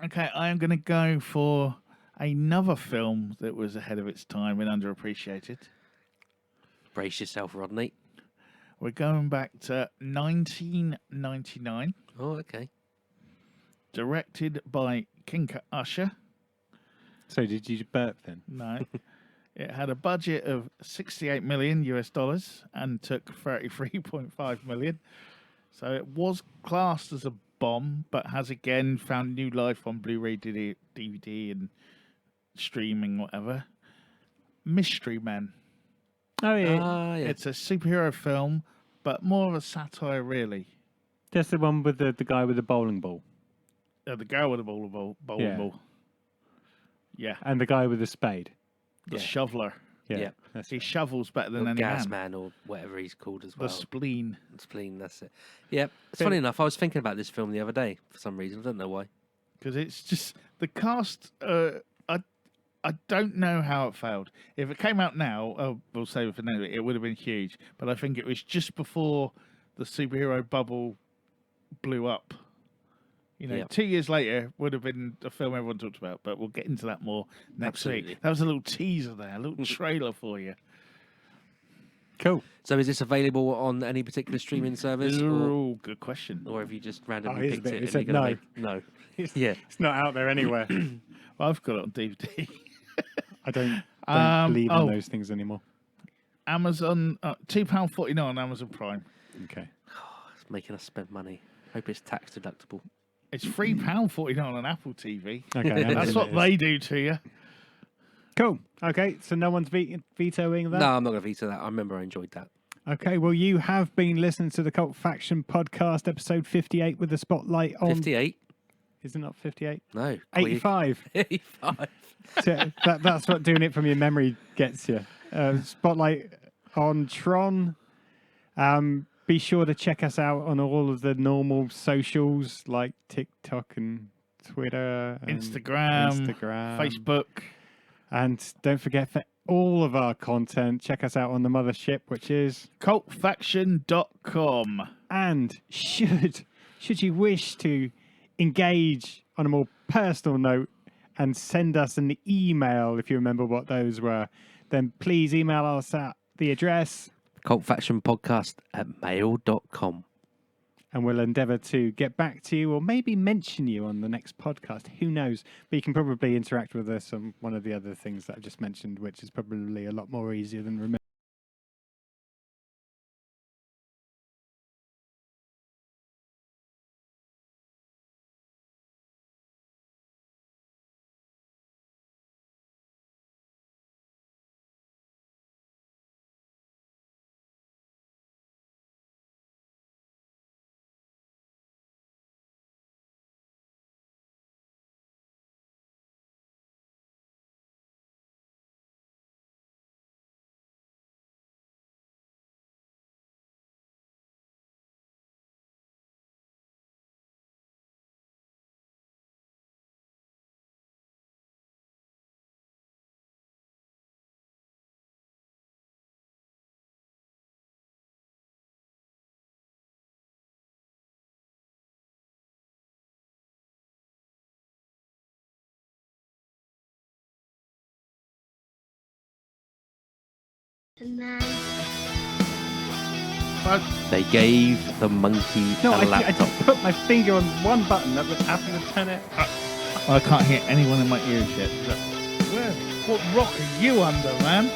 Okay, I am going to go for another film that was ahead of its time and underappreciated. Brace yourself, Rodney. We're going back to 1999, Oh, okay. directed by Kinka Usher. so did you burp then? No. It had a budget of 68 million US dollars and took 33.5 million. So it was classed as a bomb, but has again found new life on Blu-ray, DVD, and streaming, whatever. Mystery Men. Oh yeah, Ah, yeah. It's a superhero film, but more of a satire, really. that's the one with the guy with the bowling ball, The girl with the bowling Yeah. ball. Yeah, and the guy with the spade. the Yeah. shoveler. Yeah. That's He it. shovels better than Or any Gas man. Man or whatever he's called as The well. spleen. Spleen, that's it. Yeah, it's So- funny enough. I was thinking about this film the other day for some reason. I don't know why. Because it's just the cast. I don't know how it failed. If it came out now, we'll save it for now. It would have been huge. But I think it was just before the superhero bubble blew up. You know, Yeah. 2 years later would have been a film everyone talked about. But we'll get into that more next Absolutely. week. That was a little teaser there, a little trailer for you. Cool. So is this available on any particular streaming service, or, Oh, good question. or have you just randomly here's a picked bit- it? he and said you're gonna no. make- no. It's, Yeah. it's not out there anywhere. Well, I've got it on DVD. I don't Um, believe in oh. those things anymore. Amazon, £2.49 on Amazon Prime. Okay. It's making us spend money. Hope it's tax deductible. It's £3.49 on Apple TV. Okay. That's Amazon what it is. they do to you. Cool. Okay. So no one's vetoing that. No, I'm not going to veto that. I remember I enjoyed that. Okay. Well, you have been listening to the Cult Faction podcast, episode 58, with the spotlight on. 58? Is it not 58? No. 85. 85. So that's what doing it from your memory gets you. Spotlight on Tron. Be sure to check us out on all of the normal socials like TikTok and Twitter, and Instagram, Facebook. And don't forget, for all of our content, check us out on the mothership, which is. cultfaction.com. And should you wish to engage on a more personal note and send us an email, if you remember what those were, then please email us at the address, cultfactionpodcast@mail.com. and we'll endeavour to get back to you or maybe mention you on the next podcast. Who knows? But you can probably interact with us on one of the other things that I've just mentioned, which is probably a lot more easier than remembering. But They gave the monkey No, a I laptop. just put my finger on one button that was having to turn it. I can't hear anyone in my ears yet. Where? What rock are you under, man?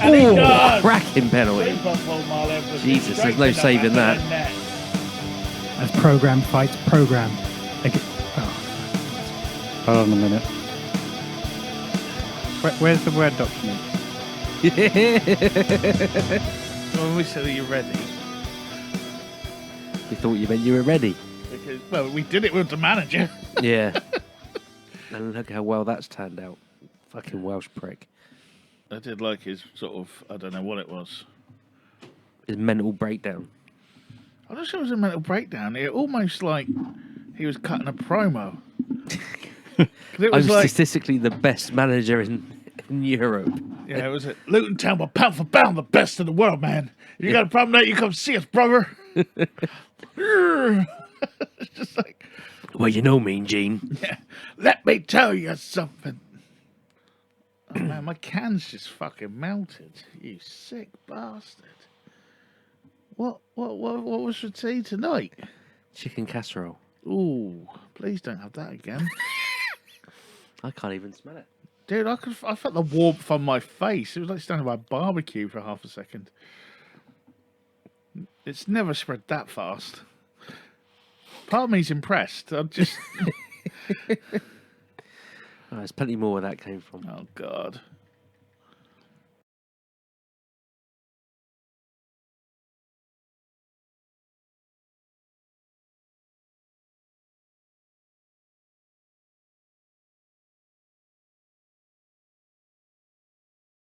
And he Oh, does! cracking penalty. Jesus, there's no saving that. As program fights program. Hold on a minute. Where's the Word document? When we said, are you ready? We thought you meant you were ready. Because, well, we did it with the manager. Yeah. And look how well that's turned out. Fucking Welsh prick. I did like his sort of, I don't know what it was. His mental breakdown. I'm not sure it was a mental breakdown. It almost like he was cutting a promo. 'Cause it I'm was like, statistically the best manager in Europe. yeah, it was at Luton Town, but pound for pound, the best in the world, man. If you got a problem with that, you come see us, brother. It's just like, Well, you know Mean Gene. yeah, let me tell you something. Oh man, my can's just fucking melted. You sick bastard. What was for tea tonight? Chicken casserole. Ooh, please don't have that again. I can't even smell it. Dude, I felt the warmth on my face. It was like standing by a barbecue for half a second. It's never spread that fast. Part of me's impressed. I'm just. Oh, there's plenty more where that came from. Oh God.